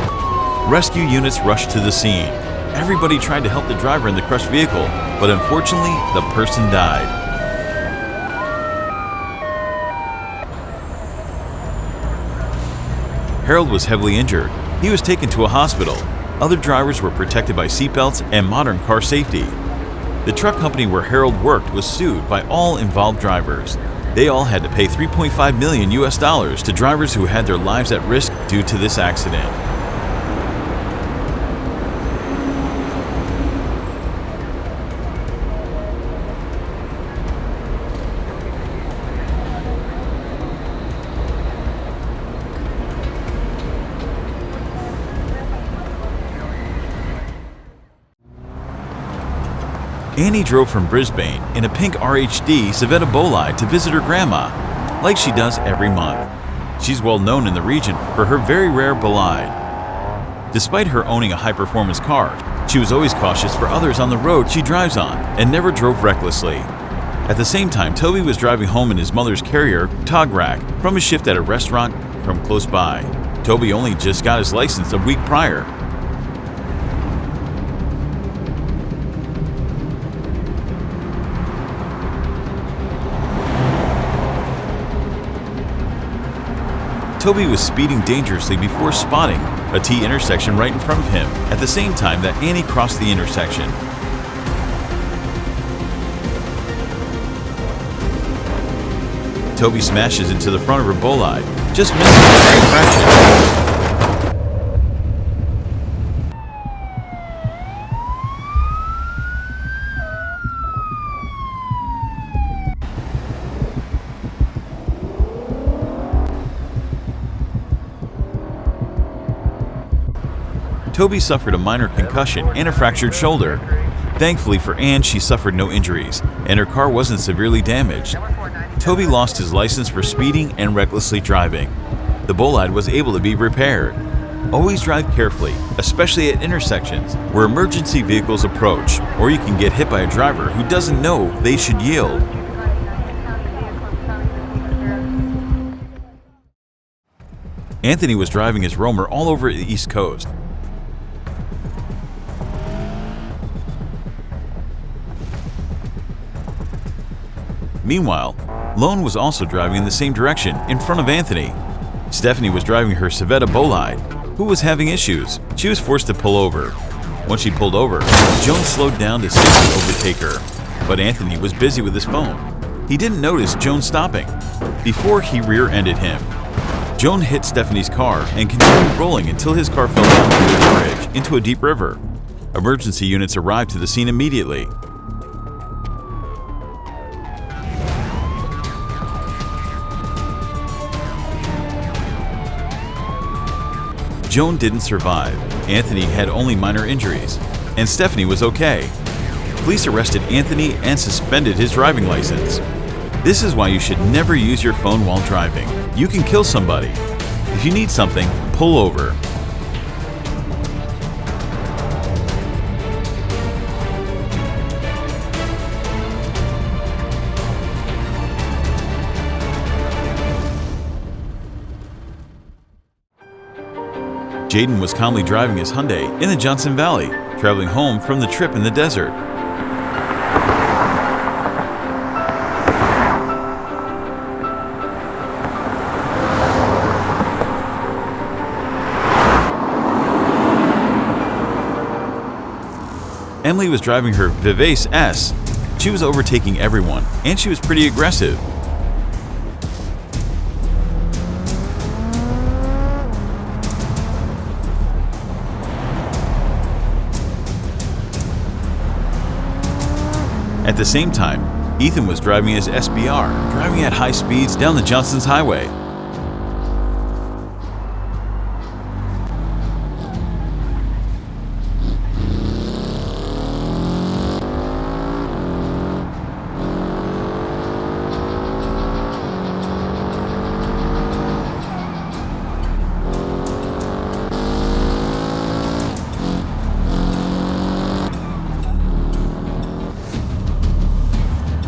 Rescue units rushed to the scene. Everybody tried to help the driver in the crushed vehicle, but unfortunately, the person died. Harold was heavily injured. He was taken to a hospital. Other drivers were protected by seatbelts and modern car safety. The truck company where Harold worked was sued by all involved drivers. They all had to pay $3.5 million to drivers who had their lives at risk due to this accident. Annie drove from Brisbane in a pink RHD Civetta Bolide to visit her grandma, like she does every month. She's well known in the region for her very rare Bolide. Despite her owning a high-performance car, she was always cautious for others on the road she drives on and never drove recklessly. At the same time, Toby was driving home in his mother's carrier, Tograk, from a shift at a restaurant from close by. Toby only just got his license a week prior. Toby was speeding dangerously before spotting a T intersection right in front of him at the same time that Annie crossed the intersection. Toby smashes into the front of her Bolide, just missing a fraction. Toby suffered a minor concussion and a fractured shoulder. Thankfully for Anne, she suffered no injuries, and her car wasn't severely damaged. Toby lost his license for speeding and recklessly driving. The Bolide was able to be repaired. Always drive carefully, especially at intersections where emergency vehicles approach, or you can get hit by a driver who doesn't know they should yield. Anthony was driving his Roamer all over the East Coast. Meanwhile, Lone was also driving in the same direction in front of Anthony. Stephanie was driving her Civetta Bolide, who was having issues. She was forced to pull over. Once she pulled over, Joan slowed down to safely overtake her, but Anthony was busy with his phone. He didn't notice Joan stopping before he rear-ended him. Joan hit Stephanie's car and continued rolling until his car fell down through the bridge into a deep river. Emergency units arrived to the scene immediately. Joan didn't survive, Anthony had only minor injuries, and Stephanie was okay. Police arrested Anthony and suspended his driving license. This is why you should never use your phone while driving. You can kill somebody. If you need something, pull over. Jaden was calmly driving his Hyundai in the Johnson Valley, traveling home from the trip in the desert. Emily was driving her Vivace S. She was overtaking everyone, and she was pretty aggressive. At the same time, Ethan was driving his SBR, driving at high speeds down the Johnson's Highway.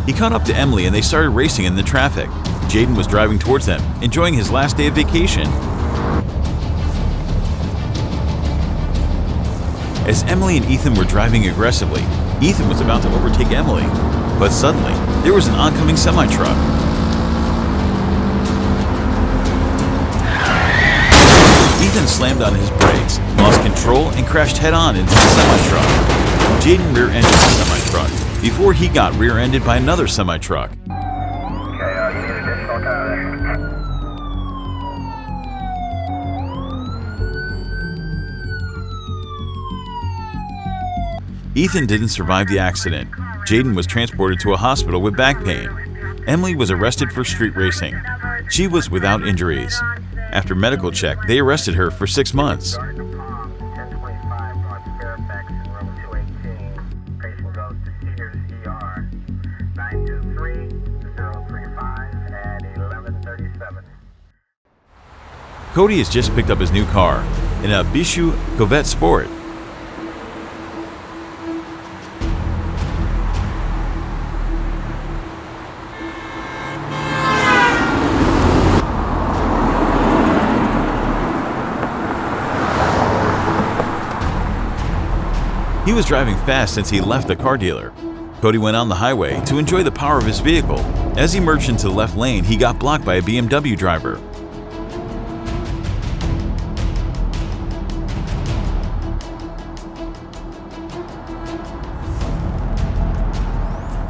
He caught up to Emily and they started racing in the traffic. Jaden was driving towards them, enjoying his last day of vacation. As Emily and Ethan were driving aggressively, Ethan was about to overtake Emily, but suddenly there was an oncoming semi-truck. Ethan slammed on his brakes, lost control, and crashed head-on into the semi-truck. Jaden rear-ended the semi-truck before he got rear-ended by another semi-truck. Ethan didn't survive the accident. Jaden was transported to a hospital with back pain. Emily was arrested for street racing. She was without injuries. After medical check, they arrested her for 6 months. Cody has just picked up his new car, in a Bishu Corvette Sport. He was driving fast since he left the car dealer. Cody went on the highway to enjoy the power of his vehicle. As he merged into the left lane, he got blocked by a BMW driver.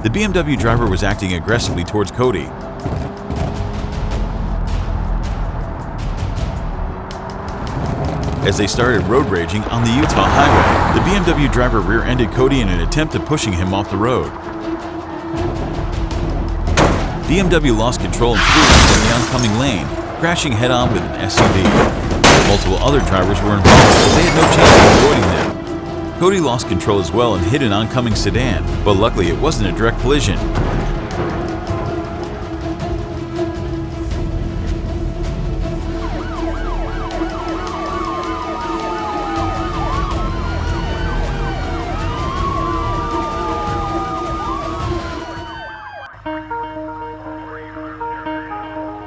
The BMW driver was acting aggressively towards Cody. As they started road raging on the Utah highway, the BMW driver rear-ended Cody in an attempt at pushing him off the road. BMW lost control and flew into the oncoming lane, crashing head-on with an SUV. Multiple other drivers were involved, but they had no chance of avoiding them. Cody lost control as well and hit an oncoming sedan, but luckily it wasn't a direct collision.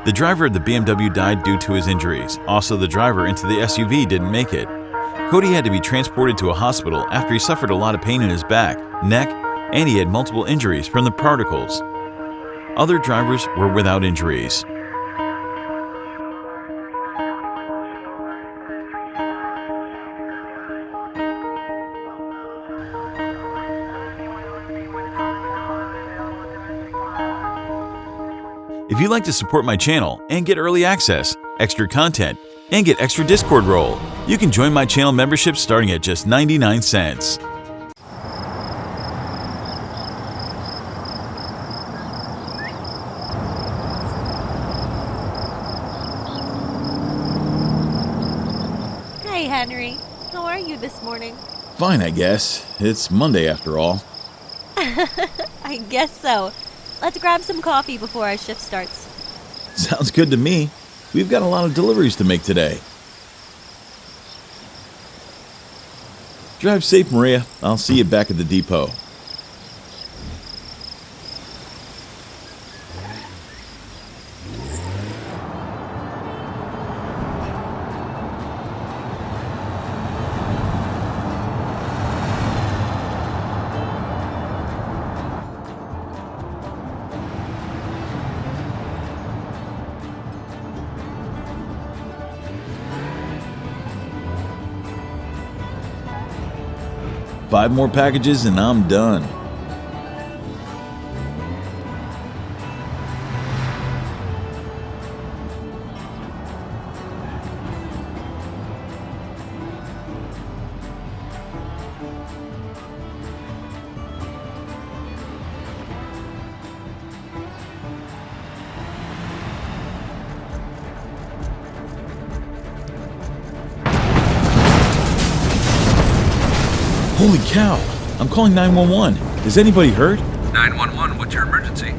The driver of the BMW died due to his injuries. Also, the driver into the SUV didn't make it. Cody had to be transported to a hospital after he suffered a lot of pain in his back, neck, and he had multiple injuries from the particles. Other drivers were without injuries. If you'd like to support my channel and get early access, extra content, and get extra Discord role, you can join my channel membership starting at just 99 cents. Hey Henry, how are you this morning? Fine, I guess. It's Monday after all. I guess so. Let's grab some coffee before our shift starts. Sounds good to me. We've got a lot of deliveries to make today. Drive safe, Maria. I'll see you back at the depot. Five more packages and I'm done. Holy cow! I'm calling 911. Is anybody hurt? 911, what's your emergency?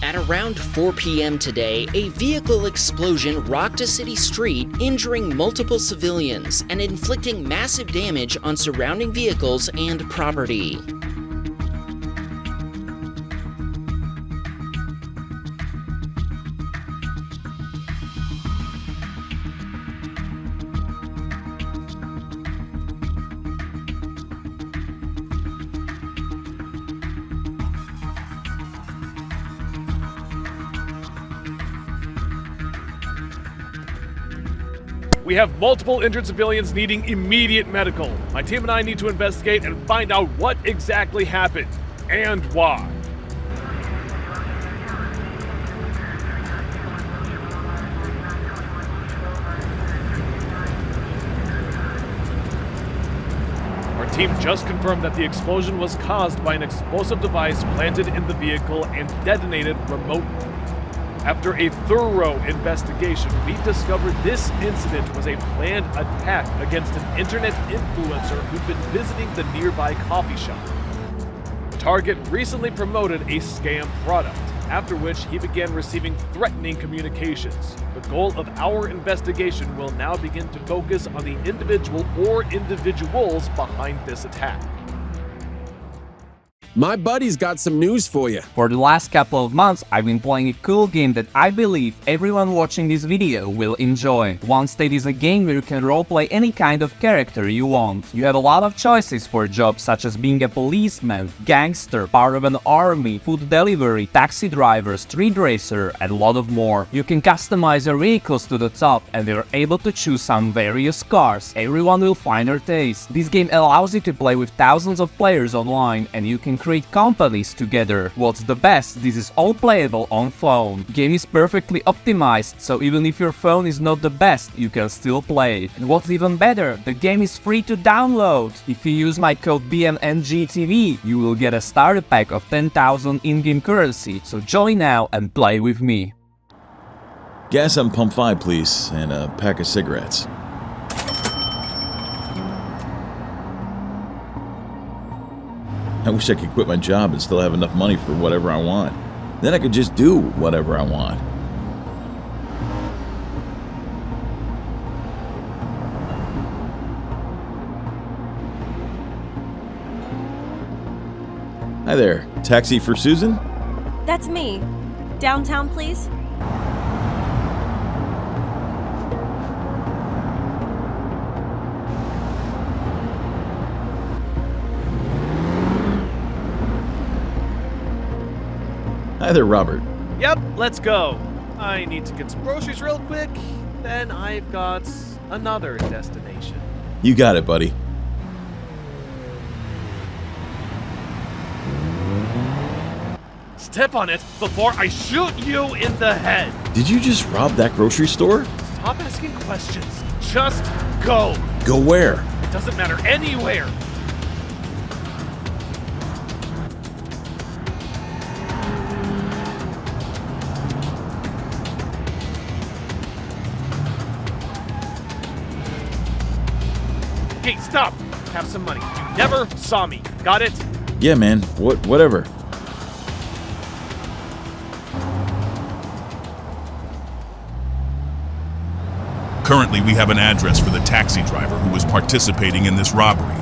At around 4 p.m. today, a vehicle explosion rocked a city street, injuring multiple civilians and inflicting massive damage on surrounding vehicles and property. We have multiple injured civilians needing immediate medical. My team and I need to investigate and find out what exactly happened and why. Our team just confirmed that the explosion was caused by an explosive device planted in the vehicle and detonated remotely. After a thorough investigation, we discovered this incident was a planned attack against an internet influencer who'd been visiting the nearby coffee shop. The target recently promoted a scam product, after which he began receiving threatening communications. The goal of our investigation will now begin to focus on the individual or individuals behind this attack. My buddy's got some news for you. For the last couple of months, I've been playing a cool game that I believe everyone watching this video will enjoy. One State is a game where you can roleplay any kind of character you want. You have a lot of choices for jobs such as being a policeman, gangster, part of an army, food delivery, taxi driver, street racer, and a lot of more. You can customize your vehicles to the top and you're able to choose some various cars. Everyone will find their taste. This game allows you to play with thousands of players online and you can create companies together. What's the best? This is all playable on phone. Game is perfectly optimized, so even if your phone is not the best, you can still play. And what's even better, the game is free to download. If you use my code BeamNGTV, you will get a starter pack of 10,000 in-game currency, so join now and play with me. Gas on pump 5, please, and a pack of cigarettes. I wish I could quit my job and still have enough money for whatever I want. Then I could just do whatever I want. Hi there. Taxi for Susan? That's me. Downtown, please. Hi there, Robert. Yep, let's go. I need to get some groceries real quick, then I've got another destination. You got it, buddy. Step on it before I shoot you in the head. Did you just rob that grocery store? Stop asking questions. Just go. Go where? It doesn't matter, anywhere. Okay, stop. Have some money. You never saw me. Got it? Yeah, man. Whatever. Currently, we have an address for the taxi driver who was participating in this robbery.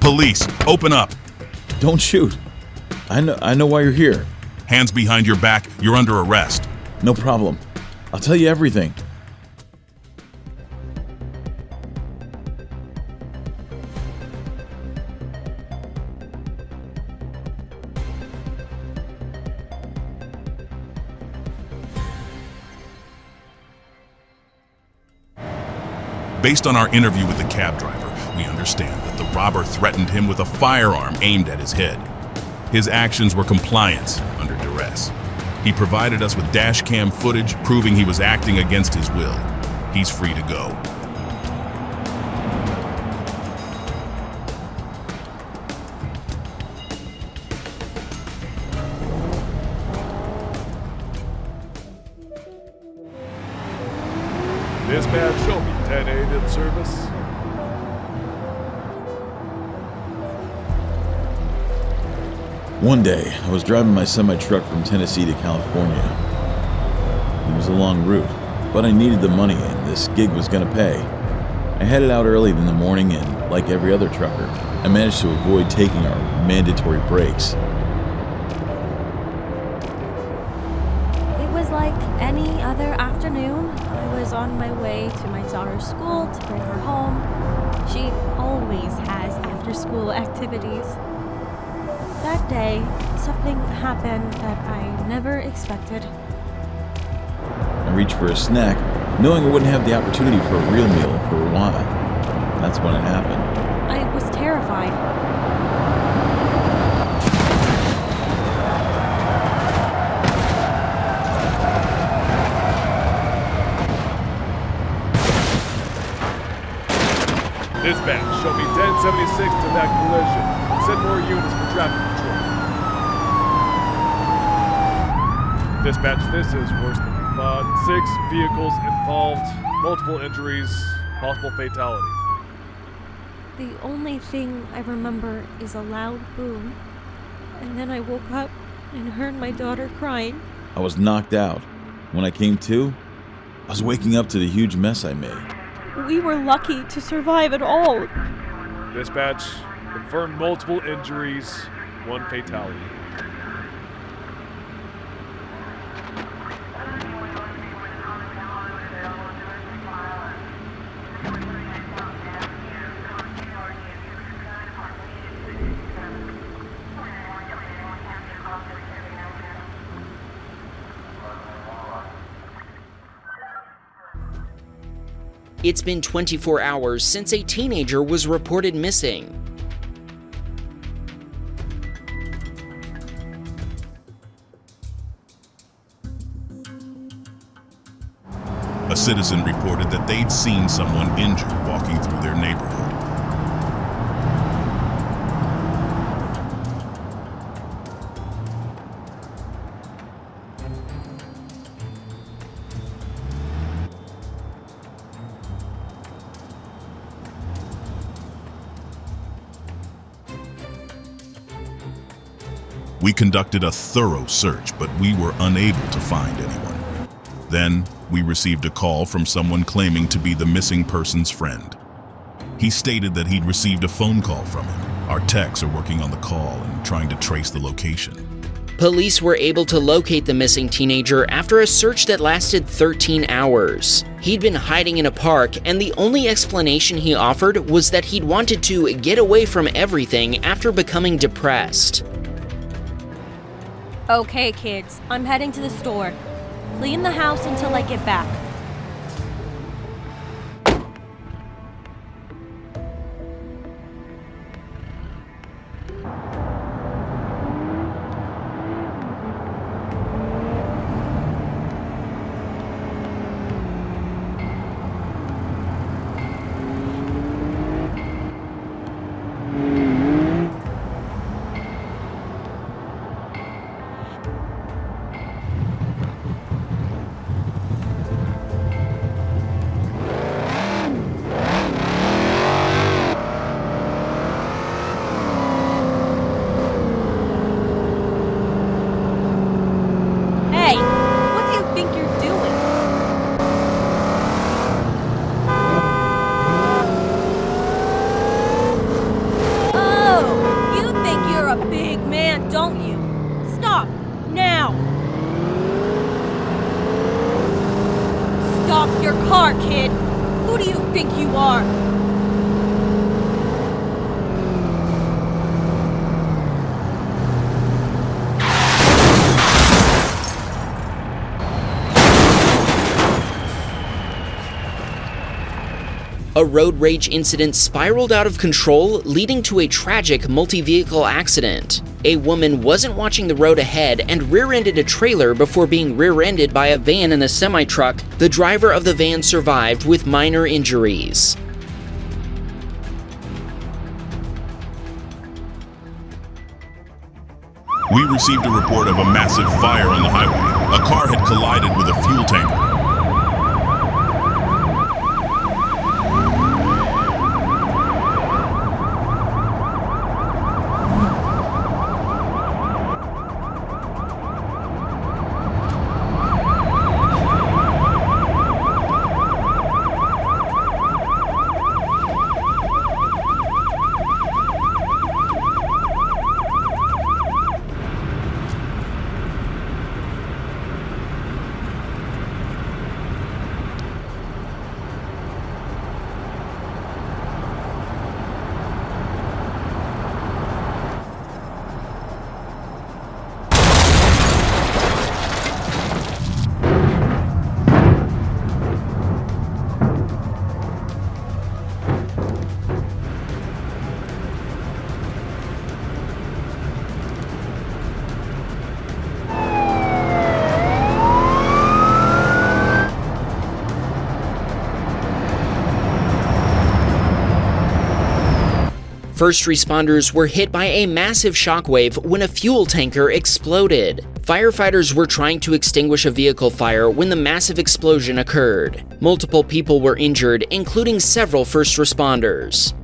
Police, open up. Don't shoot. I know why you're here. Hands behind your back, you're under arrest. No problem. I'll tell you everything. Based on our interview with the cab driver, we understand that the robber threatened him with a firearm aimed at his head. His actions were compliance under duress. He provided us with dash cam footage proving he was acting against his will. He's free to go. Dispatch, show me 10-8 in service. One day, I was driving my semi-truck from Tennessee to California. It was a long route, but I needed the money and this gig was gonna pay. I headed out early in the morning and, like every other trucker, I managed to avoid taking our mandatory breaks. It was like any other afternoon. I was on my way to my daughter's school to bring her home. She always has after-school activities. That day, something happened that I never expected. I reached for a snack, knowing I wouldn't have the opportunity for a real meal for a while. That's when it happened. I was terrified. Dispatch, show me 1076 to that collision. Send more units for traffic control. Dispatch, this is worse than we thought. 6 vehicles involved, multiple injuries, possible fatality. The only thing I remember is a loud boom, and then I woke up and heard my daughter crying. I was knocked out. When I came to, I was waking up to the huge mess I made. We were lucky to survive at all. Dispatch, confirmed multiple injuries, 1 fatality. It's been 24 hours since a teenager was reported missing. A citizen reported that they'd seen someone injured walking through their neighborhood. We conducted a thorough search, but we were unable to find anyone. Then, we received a call from someone claiming to be the missing person's friend. He stated that he'd received a phone call from him. Our techs are working on the call and trying to trace the location. Police were able to locate the missing teenager after a search that lasted 13 hours. He'd been hiding in a park, and the only explanation he offered was that he'd wanted to get away from everything after becoming depressed. Okay, kids, I'm heading to the store. Clean the house until I get back. Kid, who do you think you are? A road rage incident spiraled out of control, leading to a tragic multi-vehicle accident. A woman wasn't watching the road ahead and rear-ended a trailer before being rear-ended by a van and a semi-truck. The driver of the van survived with minor injuries. We received a report of a massive fire on the highway. A car had collided with a fuel tanker. First responders were hit by a massive shockwave when a fuel tanker exploded. Firefighters were trying to extinguish a vehicle fire when the massive explosion occurred. Multiple people were injured, including several first responders.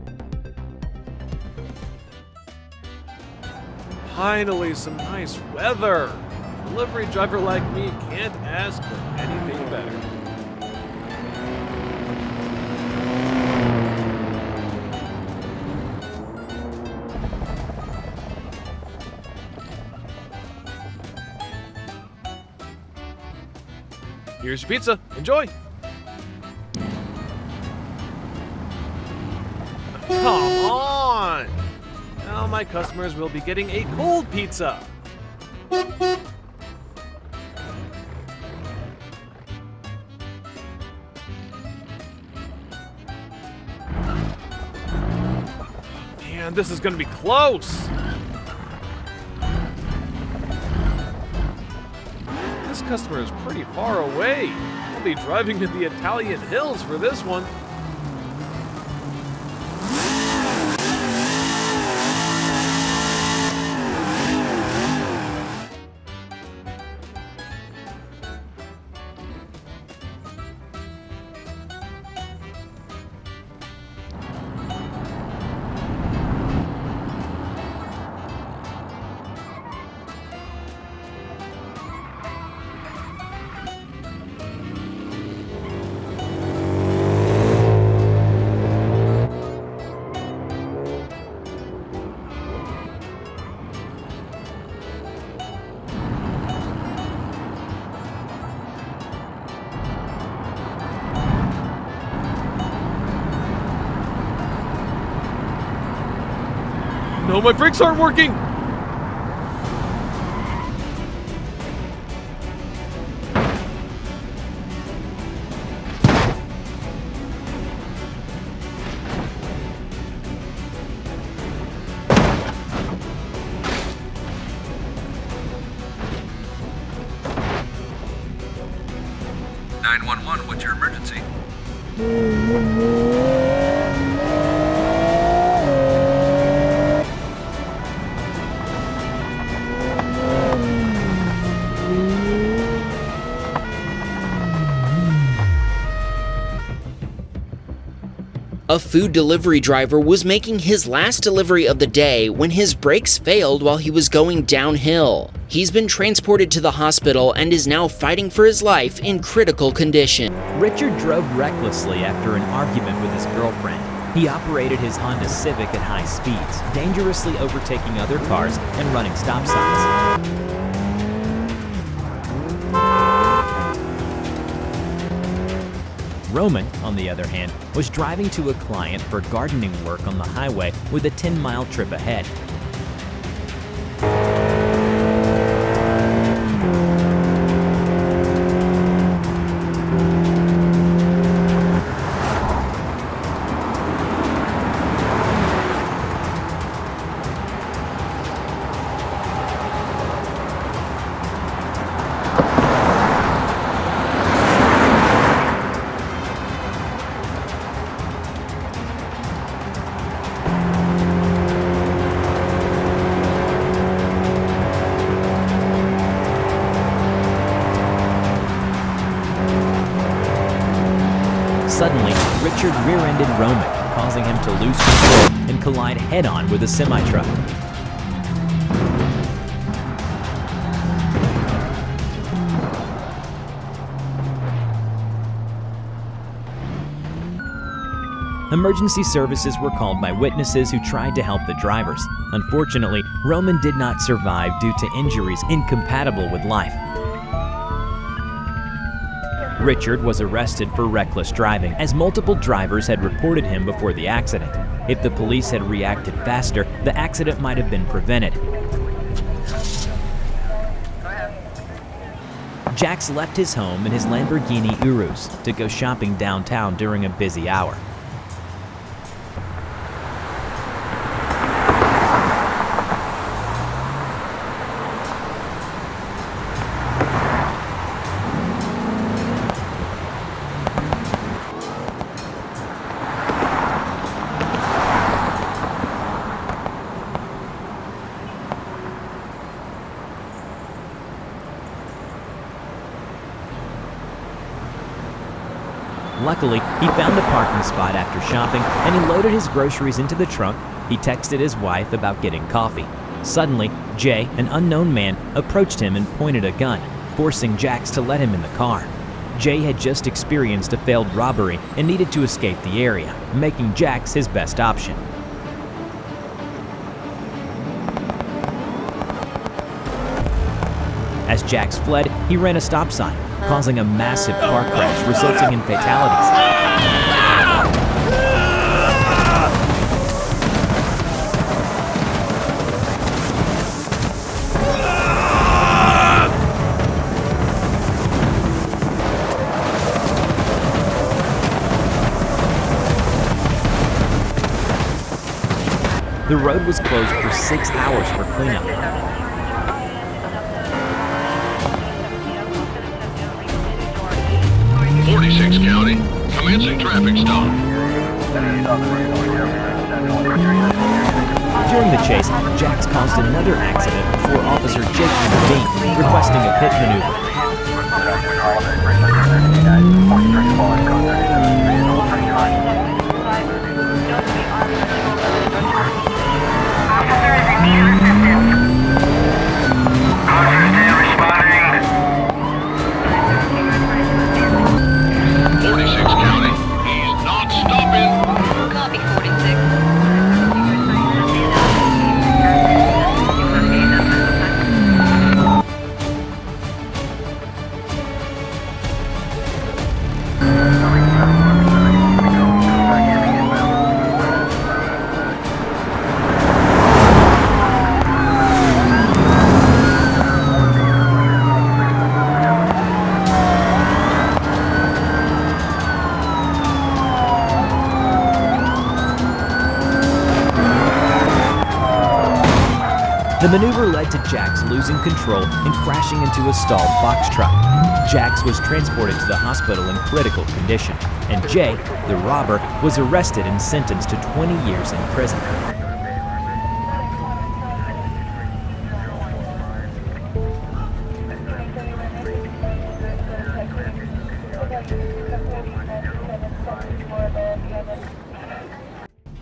Finally, some nice weather. A delivery driver like me can't ask for anything better. Here's your pizza. Enjoy. Come on! Now my customers will be getting a cold pizza. Man, this is gonna be close. This customer is pretty far away. I'll be driving to the Italian hills for this one. No, my brakes aren't working! What's your emergency? A food delivery driver was making his last delivery of the day when his brakes failed while he was going downhill. He's been transported to the hospital and is now fighting for his life in critical condition. Richard drove recklessly after an argument with his girlfriend. He operated his Honda Civic at high speeds, dangerously overtaking other cars and running stop signs. Roman, on the other hand, was driving to a client for gardening work on the highway with a 10-mile trip ahead. Suddenly, Richard rear-ended Roman, causing him to lose control and collide head-on with a semi-truck. Emergency services were called by witnesses who tried to help the drivers. Unfortunately, Roman did not survive due to injuries incompatible with life. Richard was arrested for reckless driving, as multiple drivers had reported him before the accident. If the police had reacted faster, the accident might have been prevented. Jax left his home in his Lamborghini Urus to go shopping downtown during a busy hour. Luckily, he found a parking spot after shopping, and he loaded his groceries into the trunk. He texted his wife about getting coffee. Suddenly, Jay, an unknown man, approached him and pointed a gun, forcing Jax to let him in the car. Jay had just experienced a failed robbery and needed to escape the area, making Jax his best option. As Jax fled, he ran a stop sign, causing a massive car crash resulting in fatalities. The road was closed for 6 hours for cleanup. 46 County, commencing traffic stop. During the chase, Jax caused another accident before Officer Jake intervened, requesting a pit maneuver. The maneuver led to Jax losing control and crashing into a stalled box truck. Jax was transported to the hospital in critical condition, and Jay, the robber, was arrested and sentenced to 20 years in prison.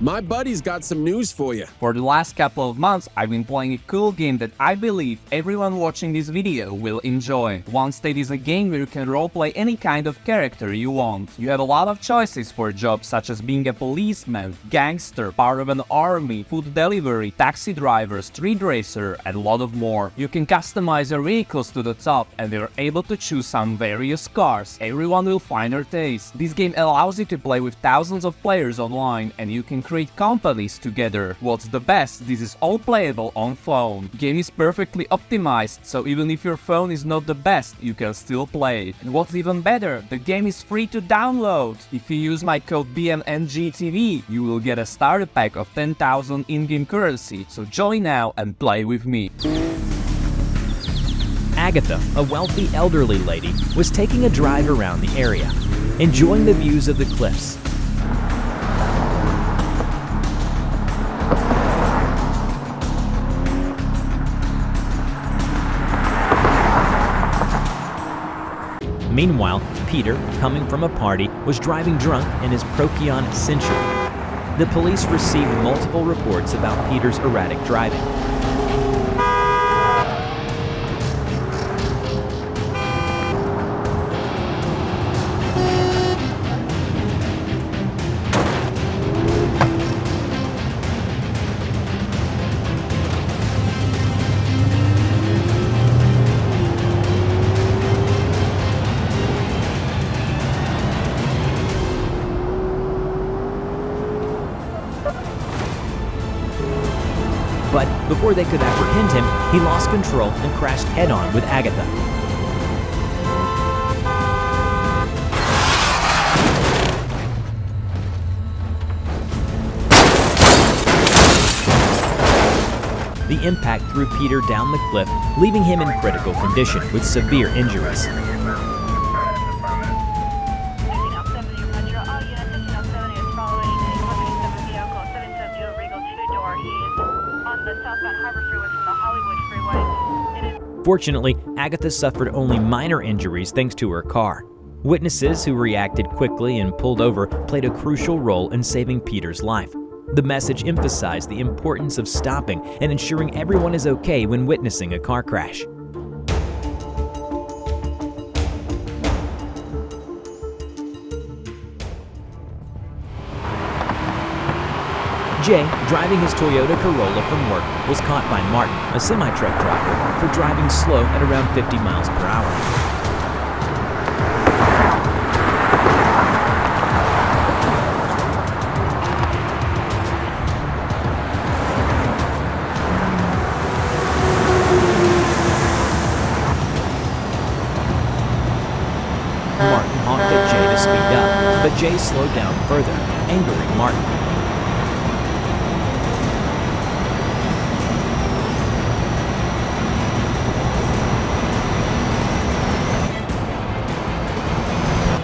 My buddy's got some news for you. For the last couple of months, I've been playing a cool game that I believe everyone watching this video will enjoy. One State is a game where you can roleplay any kind of character you want. You have a lot of choices for jobs such as being a policeman, gangster, part of an army, food delivery, taxi driver, street racer, and a lot of more. You can customize your vehicles to the top, and you're able to choose some various cars. Everyone will find their taste. This game allows you to play with thousands of players online, and you can create companies together. What's the best? This is all playable on phone. Game is perfectly optimized, so even if your phone is not the best, you can still play it. And what's even better, the game is free to download. If you use my code BeamNGTV, you will get a starter pack of 10,000 in-game currency, so join now and play with me. Agatha, a wealthy elderly lady, was taking a drive around the area, enjoying the views of the cliffs. Meanwhile, Peter, coming from a party, was driving drunk in his Procyon Century. The police received multiple reports about Peter's erratic driving. But before they could apprehend him, he lost control and crashed head-on with Agatha. The impact threw Peter down the cliff, leaving him in critical condition with severe injuries. Fortunately, Agatha suffered only minor injuries thanks to her car. Witnesses who reacted quickly and pulled over played a crucial role in saving Peter's life. The message emphasized the importance of stopping and ensuring everyone is okay when witnessing a car crash. Jay, driving his Toyota Corolla from work, was caught by Martin, a semi-truck driver, for driving slow at around 50 miles per hour. Martin honked at Jay to speed up, but Jay slowed down further, angering Martin.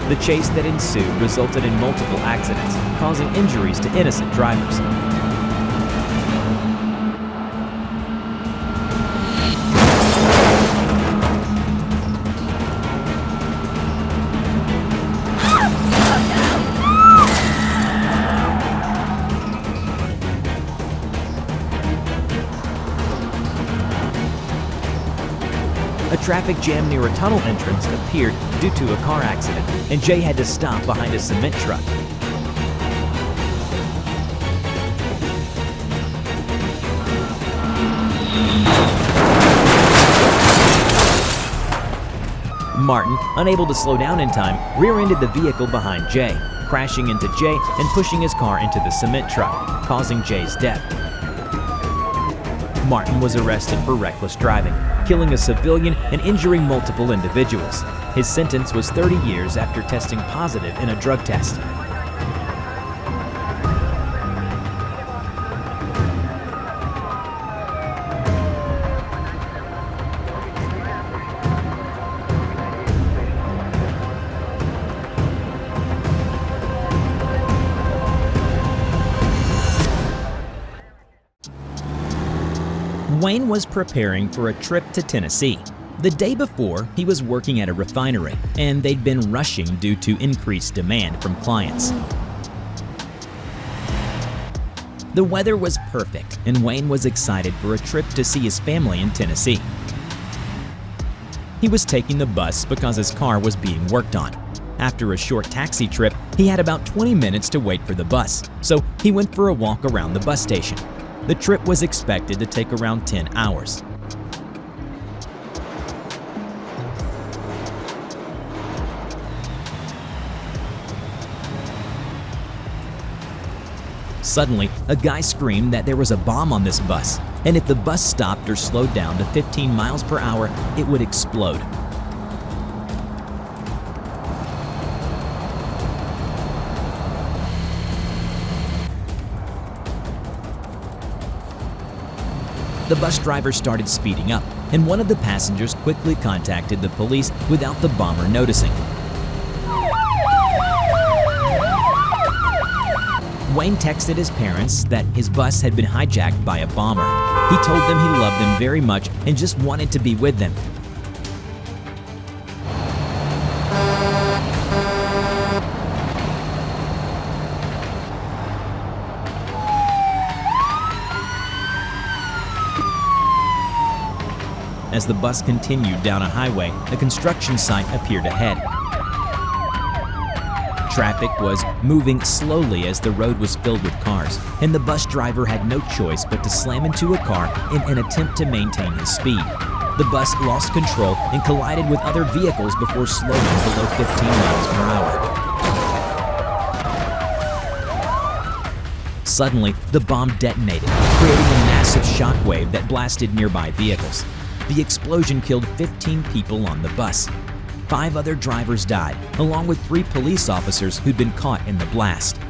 The chase that ensued resulted in multiple accidents, causing injuries to innocent drivers. A traffic jam near a tunnel entrance appeared due to a car accident, and Jay had to stop behind a cement truck. Martin, unable to slow down in time, rear-ended the vehicle behind Jay, crashing into Jay and pushing his car into the cement truck, causing Jay's death. Martin was arrested for reckless driving, killing a civilian and injuring multiple individuals. His sentence was 30 years after testing positive in a drug test. Wayne was preparing for a trip to Tennessee. The day before, he was working at a refinery, and they'd been rushing due to increased demand from clients. The weather was perfect, and Wayne was excited for a trip to see his family in Tennessee. He was taking the bus because his car was being worked on. After a short taxi trip, he had about 20 minutes to wait for the bus, so he went for a walk around the bus station. The trip was expected to take around 10 hours. Suddenly, a guy screamed that there was a bomb on this bus, and if the bus stopped or slowed down to 15 miles per hour, it would explode. The bus driver started speeding up, and one of the passengers quickly contacted the police without the bomber noticing. Wayne texted his parents that his bus had been hijacked by a bomber. He told them he loved them very much and just wanted to be with them. As the bus continued down a highway, a construction site appeared ahead. Traffic was moving slowly as the road was filled with cars, and the bus driver had no choice but to slam into a car in an attempt to maintain his speed. The bus lost control and collided with other vehicles before slowing below 15 miles per hour. Suddenly, the bomb detonated, creating a massive shockwave that blasted nearby vehicles. The explosion killed 15 people on the bus. 5 other drivers died, along with 3 police officers who'd been caught in the blast.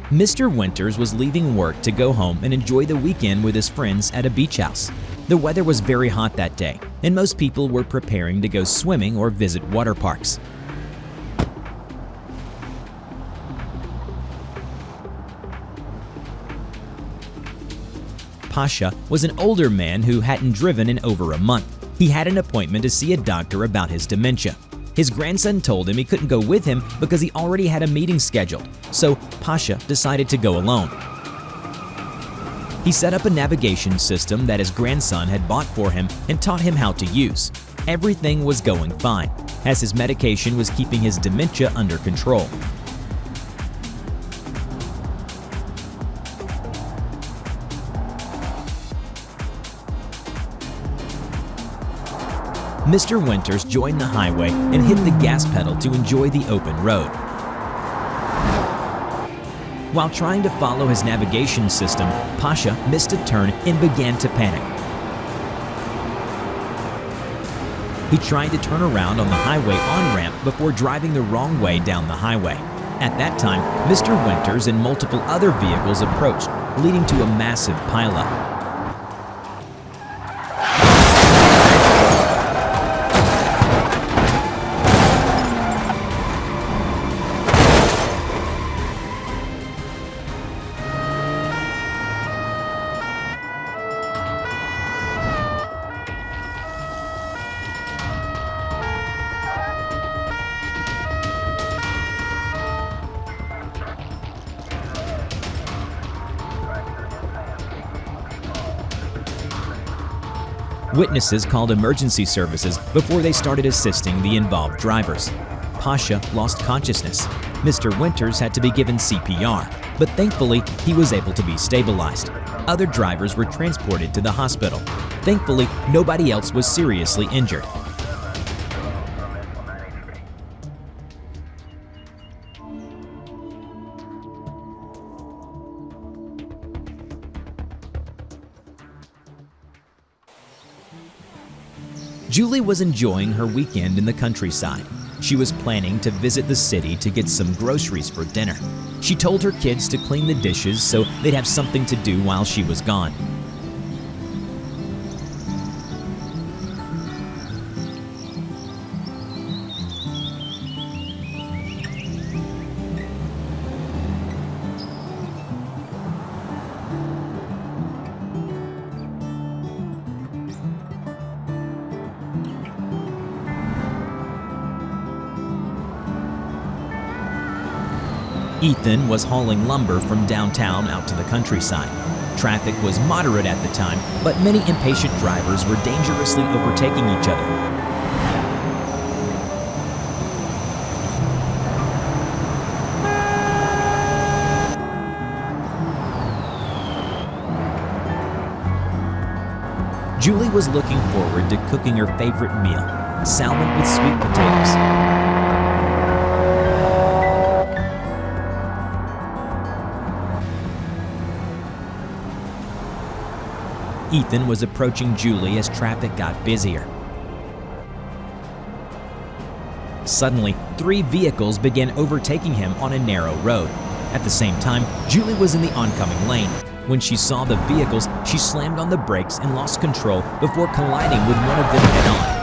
Mr. Winters was leaving work to go home and enjoy the weekend with his friends at a beach house. The weather was very hot that day, and most people were preparing to go swimming or visit water parks. Pasha was an older man who hadn't driven in over a month. He had an appointment to see a doctor about his dementia. His grandson told him he couldn't go with him because he already had a meeting scheduled, so Pasha decided to go alone. He set up a navigation system that his grandson had bought for him and taught him how to use. Everything was going fine, as his medication was keeping his dementia under control. Mr. Winters joined the highway and hit the gas pedal to enjoy the open road. While trying to follow his navigation system, Pasha missed a turn and began to panic. He tried to turn around on the highway on-ramp before driving the wrong way down the highway. At that time, Mr. Winters and multiple other vehicles approached, leading to a massive pileup. Witnesses called emergency services before they started assisting the involved drivers. Pasha lost consciousness. Mr. Winters had to be given CPR, but thankfully he was able to be stabilized. Other drivers were transported to the hospital. Thankfully, nobody else was seriously injured. Julie was enjoying her weekend in the countryside. She was planning to visit the city to get some groceries for dinner. She told her kids to clean the dishes so they'd have something to do while she was gone. Ethan was hauling lumber from downtown out to the countryside. Traffic was moderate at the time, but many impatient drivers were dangerously overtaking each other. Julie was looking forward to cooking her favorite meal, salmon with sweet potatoes. Ethan was approaching Julie as traffic got busier. Suddenly, 3 vehicles began overtaking him on a narrow road. At the same time, Julie was in the oncoming lane. When she saw the vehicles, she slammed on the brakes and lost control before colliding with one of them head-on.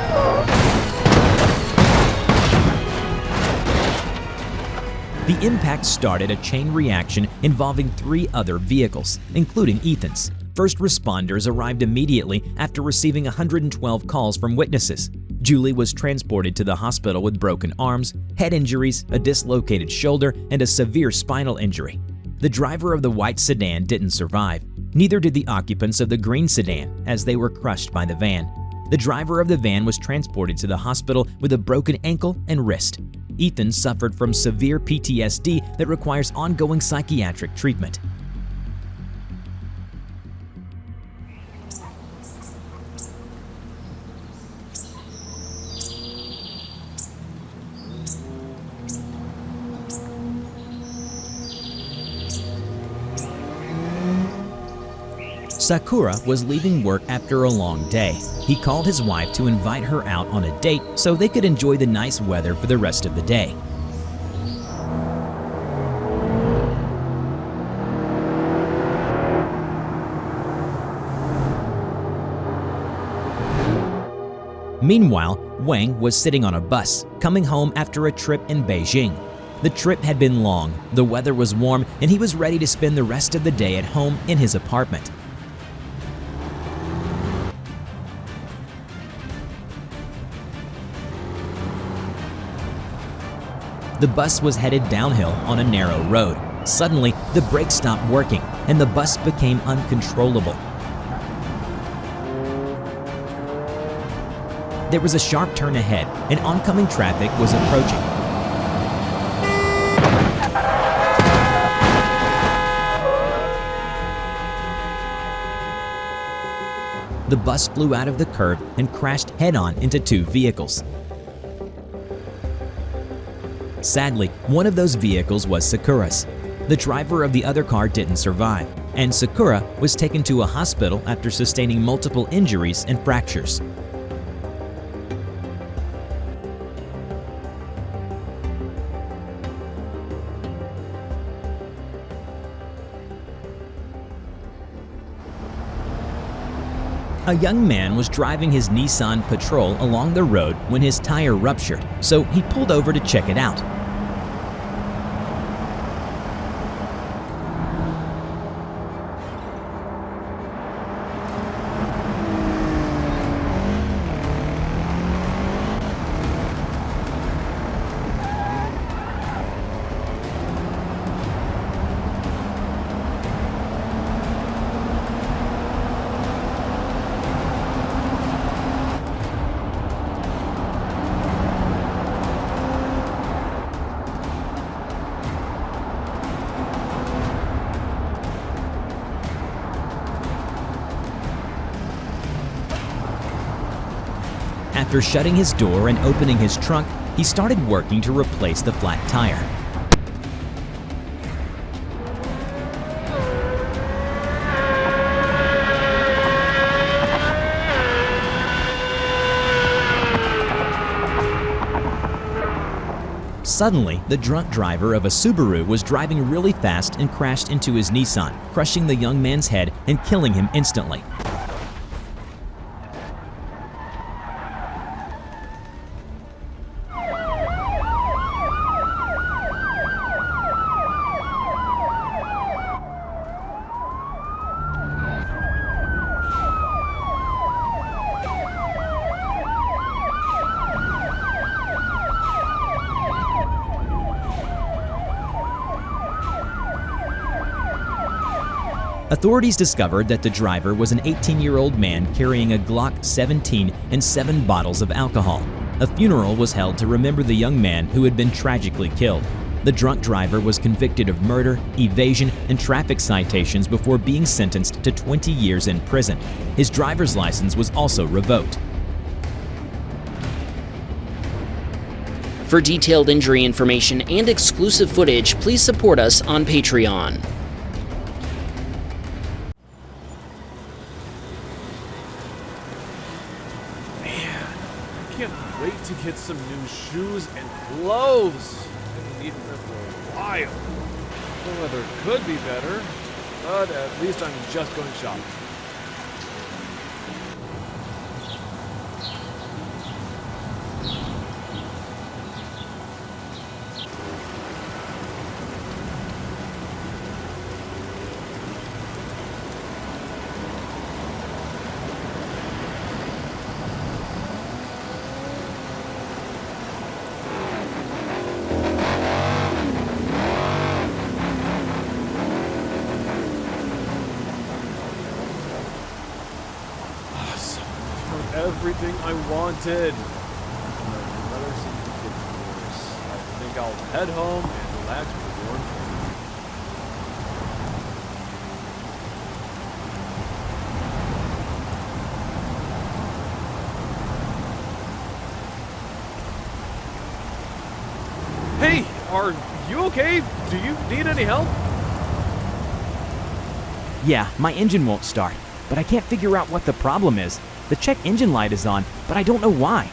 The impact started a chain reaction involving 3 other vehicles, including Ethan's. First responders arrived immediately after receiving 112 calls from witnesses. Julie was transported to the hospital with broken arms, head injuries, a dislocated shoulder, and a severe spinal injury. The driver of the white sedan didn't survive. Neither did the occupants of the green sedan, as they were crushed by the van. The driver of the van was transported to the hospital with a broken ankle and wrist. Ethan suffered from severe PTSD that requires ongoing psychiatric treatment. Sakura was leaving work after a long day. He called his wife to invite her out on a date so they could enjoy the nice weather for the rest of the day. Meanwhile, Wang was sitting on a bus, coming home after a trip in Beijing. The trip had been long, the weather was warm, and he was ready to spend the rest of the day at home in his apartment. The bus was headed downhill on a narrow road. Suddenly, the brakes stopped working, and the bus became uncontrollable. There was a sharp turn ahead, and oncoming traffic was approaching. The bus flew out of the curve and crashed head-on into two vehicles. Sadly, one of those vehicles was Sakura's. The driver of the other car didn't survive, and Sakura was taken to a hospital after sustaining multiple injuries and fractures. A young man was driving his Nissan Patrol along the road when his tire ruptured, so he pulled over to check it out. After shutting his door and opening his trunk, he started working to replace the flat tire. Suddenly, the drunk driver of a Subaru was driving really fast and crashed into his Nissan, crushing the young man's head and killing him instantly. Authorities discovered that the driver was an 18-year-old man carrying a Glock 17 and 7 bottles of alcohol. A funeral was held to remember the young man who had been tragically killed. The drunk driver was convicted of murder, evasion, and traffic citations before being sentenced to 20 years in prison. His driver's license was also revoked. For detailed injury information and exclusive footage, please support us on Patreon. Wait to get some new shoes and clothes. I've been needing them for a while. The weather could be better, but at least I'm just going shopping. Everything I wanted. The weather seems to get worse. I think I'll head home and relax with a warm drink. Hey, are you okay? Do you need any help? Yeah, my engine won't start, but I can't figure out what the problem is. The check engine light is on, but I don't know why.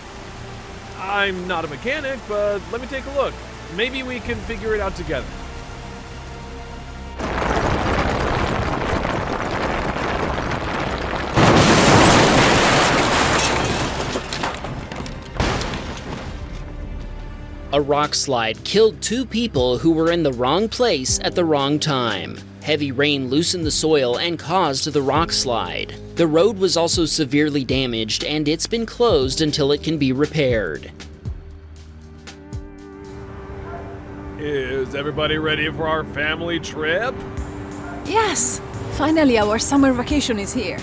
I'm not a mechanic, but let me take a look. Maybe we can figure it out together. A rock slide killed 2 people who were in the wrong place at the wrong time. Heavy rain loosened the soil and caused the rock slide. The road was also severely damaged, and it's been closed until it can be repaired. Is everybody ready for our family trip? Yes! Finally, our summer vacation is here.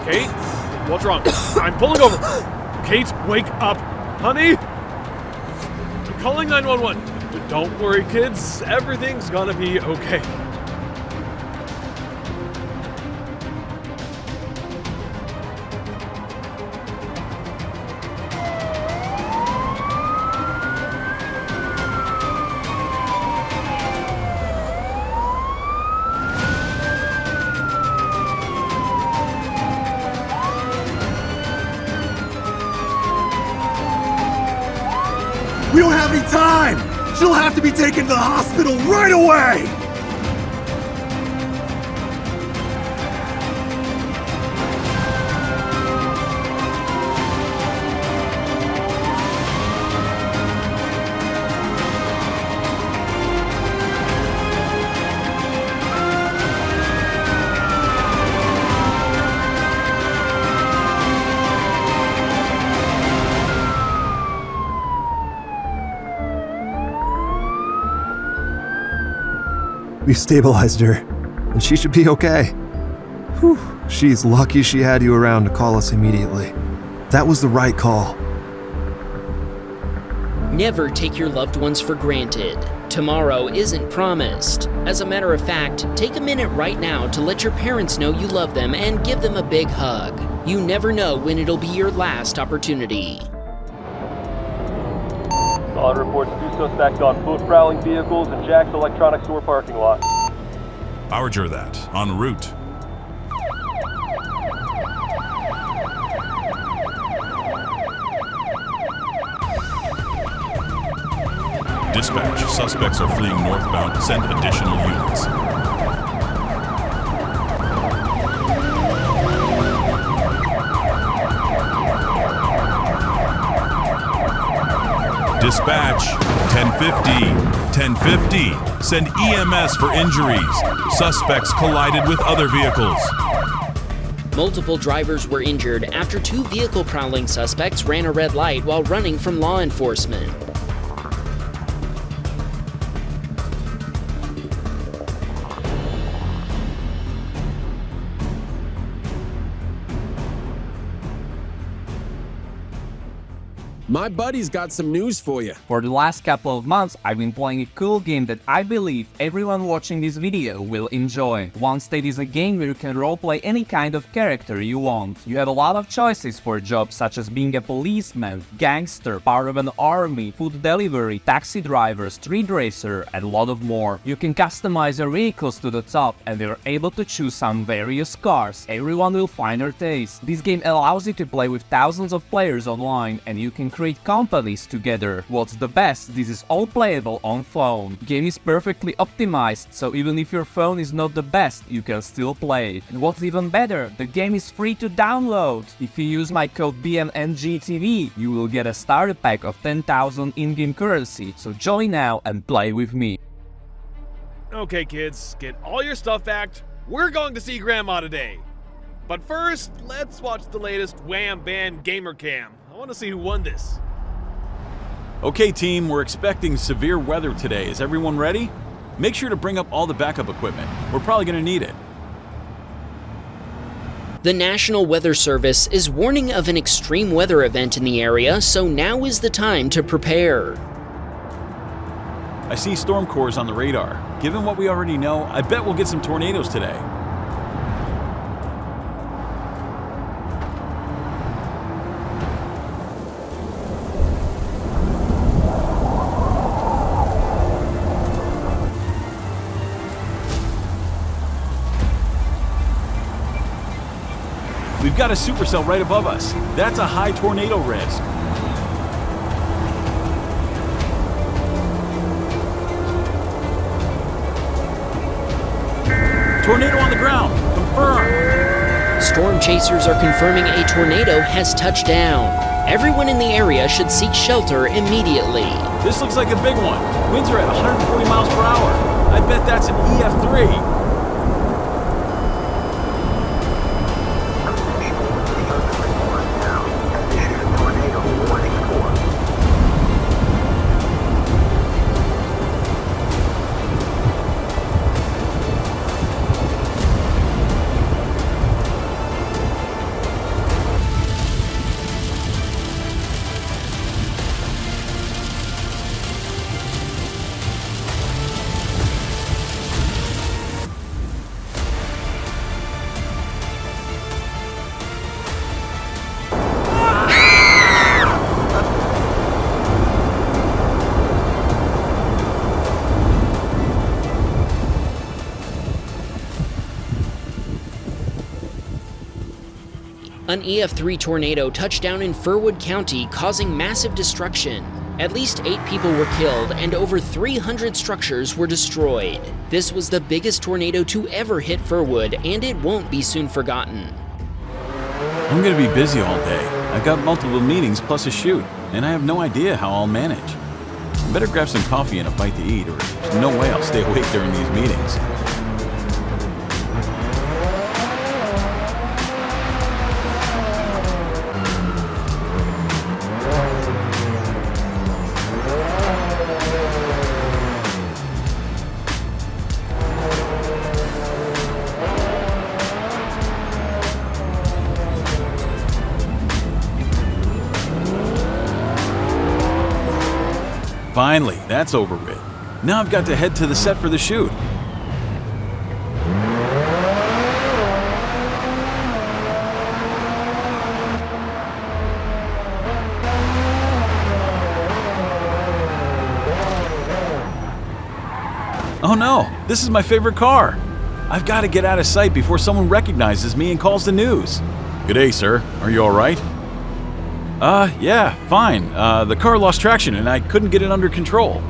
Kate? What's wrong? I'm pulling over. Kate, wake up. Honey? I'm calling 911. Don't worry, kids. Everything's gonna be okay. We don't have any time! She'll have to be taken to the hospital right away! We stabilized her, and she should be okay. Whew. She's lucky she had you around to call us immediately. That was the right call. Never take your loved ones for granted. Tomorrow isn't promised. As a matter of fact, take a minute right now to let your parents know you love them and give them a big hug. You never know when it'll be your last opportunity. On reports, two suspects on foot prowling vehicles in Jack's electronics store parking lot. Roger that. En route. Dispatch, suspects are fleeing northbound. Send additional units. Dispatch, 1050. Send EMS for injuries. Suspects collided with other vehicles. Multiple drivers were injured after two vehicle prowling suspects ran a red light while running from law enforcement. My buddy's got some news for you. For the last couple of months, I've been playing a cool game that I believe everyone watching this video will enjoy. OneState is a game where you can roleplay any kind of character you want. You have a lot of choices for jobs such as being a policeman, gangster, part of an army, food delivery, taxi driver, street racer, and a lot of more. You can customize your vehicles to the top and you're able to choose some various cars. Everyone will find their taste. This game allows you to play with thousands of players online and you can create companies together. What's the best? This is all playable on phone. Game is perfectly optimized, so even if your phone is not the best, you can still play it. And what's even better, the game is free to download. If you use my code BeamNGTV, you will get a starter pack of 10,000 in-game currency. So join now and play with me. Okay, kids, get all your stuff packed. We're going to see Grandma today. But first, let's watch the latest Wham Bam Gamer Cam. I want to see who won this. Okay, team, we're expecting severe weather today. Is everyone ready? Make sure to bring up all the backup equipment. We're probably going to need it. The National Weather Service is warning of an extreme weather event in the area, so now is the time to prepare. I see storm cores on the radar. Given what we already know, I bet we'll get some tornadoes today. We've got a supercell right above us. That's a high tornado risk. Tornado on the ground. Confirm. Storm chasers are confirming a tornado has touched down. Everyone in the area should seek shelter immediately. This looks like a big one. Winds are at 140 miles per hour. I bet that's an EF3. An EF3 tornado touched down in Furwood County, causing massive destruction. At least 8 people were killed and over 300 structures were destroyed. This was the biggest tornado to ever hit Furwood, and it won't be soon forgotten. I'm gonna be busy all day. I've got multiple meetings plus a shoot, and I have no idea how I'll manage. I better grab some coffee and a bite to eat, or there's no way I'll stay awake during these meetings. Finally, that's over with. Now I've got to head to the set for the shoot. Oh no, this is my favorite car. I've got to get out of sight before someone recognizes me and calls the news. G'day, sir. Are you all right? Yeah, fine. The car lost traction and I couldn't get it under control.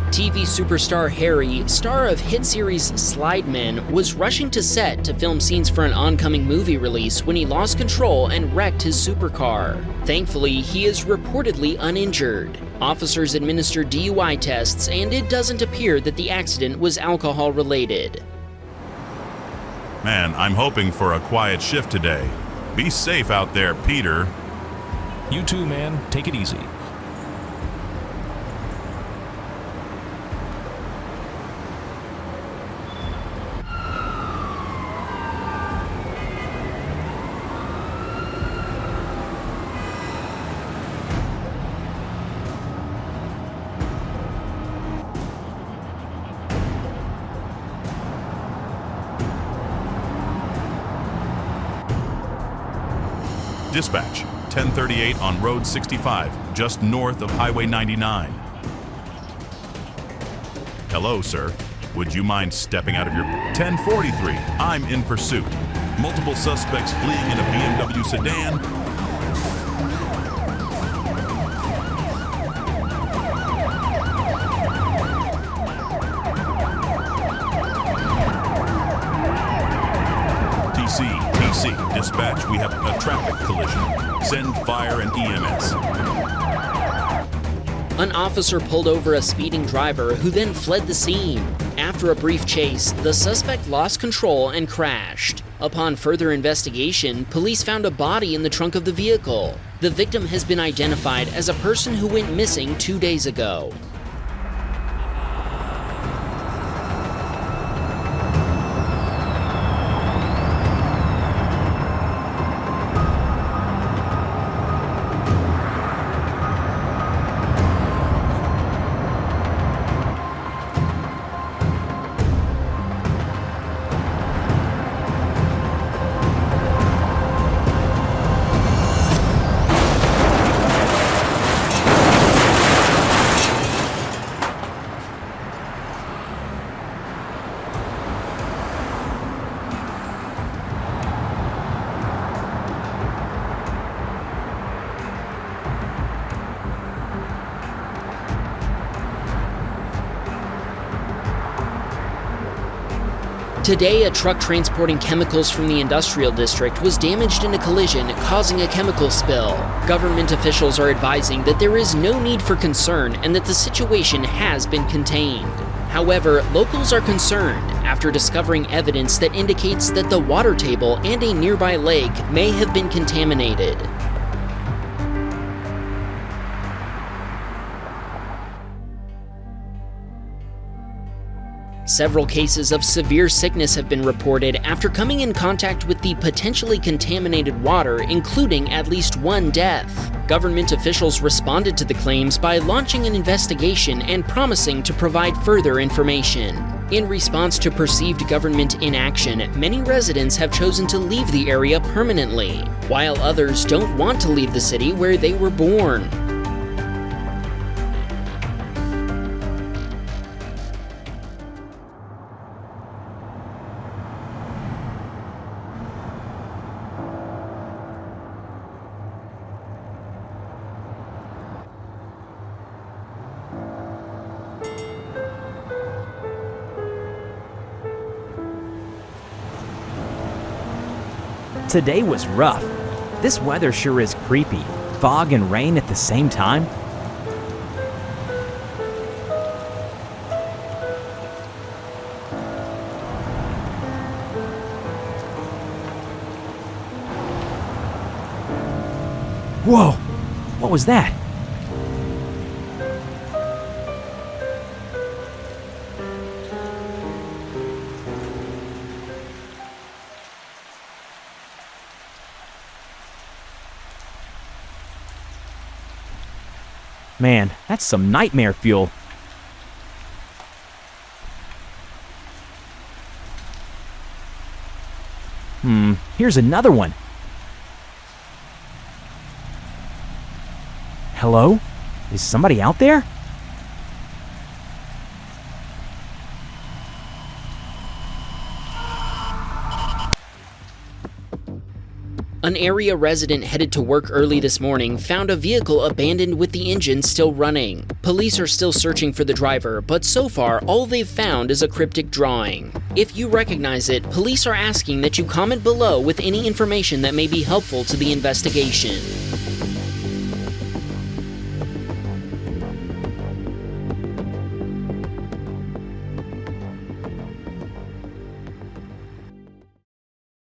TV superstar Harry, star of hit series Slide Men, was rushing to set to film scenes for an oncoming movie release when he lost control and wrecked his supercar. Thankfully, he is reportedly uninjured. Officers administered DUI tests, and it doesn't appear that the accident was alcohol-related. Man, I'm hoping for a quiet shift today. Be safe out there, Peter. You too, man. Take it easy. Dispatch, 1038 on Road 65, just north of Highway 99. Hello, sir. Would you mind stepping out of your... 1043, I'm in pursuit. Multiple suspects fleeing in a BMW sedan. TC, dispatch, we have a traffic collision. Send fire and EMS. An officer pulled over a speeding driver who then fled the scene. After a brief chase, the suspect lost control and crashed. Upon further investigation, police found a body in the trunk of the vehicle. The victim has been identified as a person who went missing 2 days ago. Today, a truck transporting chemicals from the industrial district was damaged in a collision, causing a chemical spill. Government officials are advising that there is no need for concern and that the situation has been contained. However, locals are concerned after discovering evidence that indicates that the water table and a nearby lake may have been contaminated. Several cases of severe sickness have been reported after coming in contact with the potentially contaminated water, including at least one death. Government officials responded to the claims by launching an investigation and promising to provide further information. In response to perceived government inaction, many residents have chosen to leave the area permanently, while others don't want to leave the city where they were born. Today was rough. This weather sure is creepy. Fog and rain at the same time. Whoa! What was that? Man, that's some nightmare fuel. Here's another one. Hello? Is somebody out there? An area resident headed to work early this morning found a vehicle abandoned with the engine still running. Police are still searching for the driver, but so far all they've found is a cryptic drawing. If you recognize it, police are asking that you comment below with any information that may be helpful to the investigation.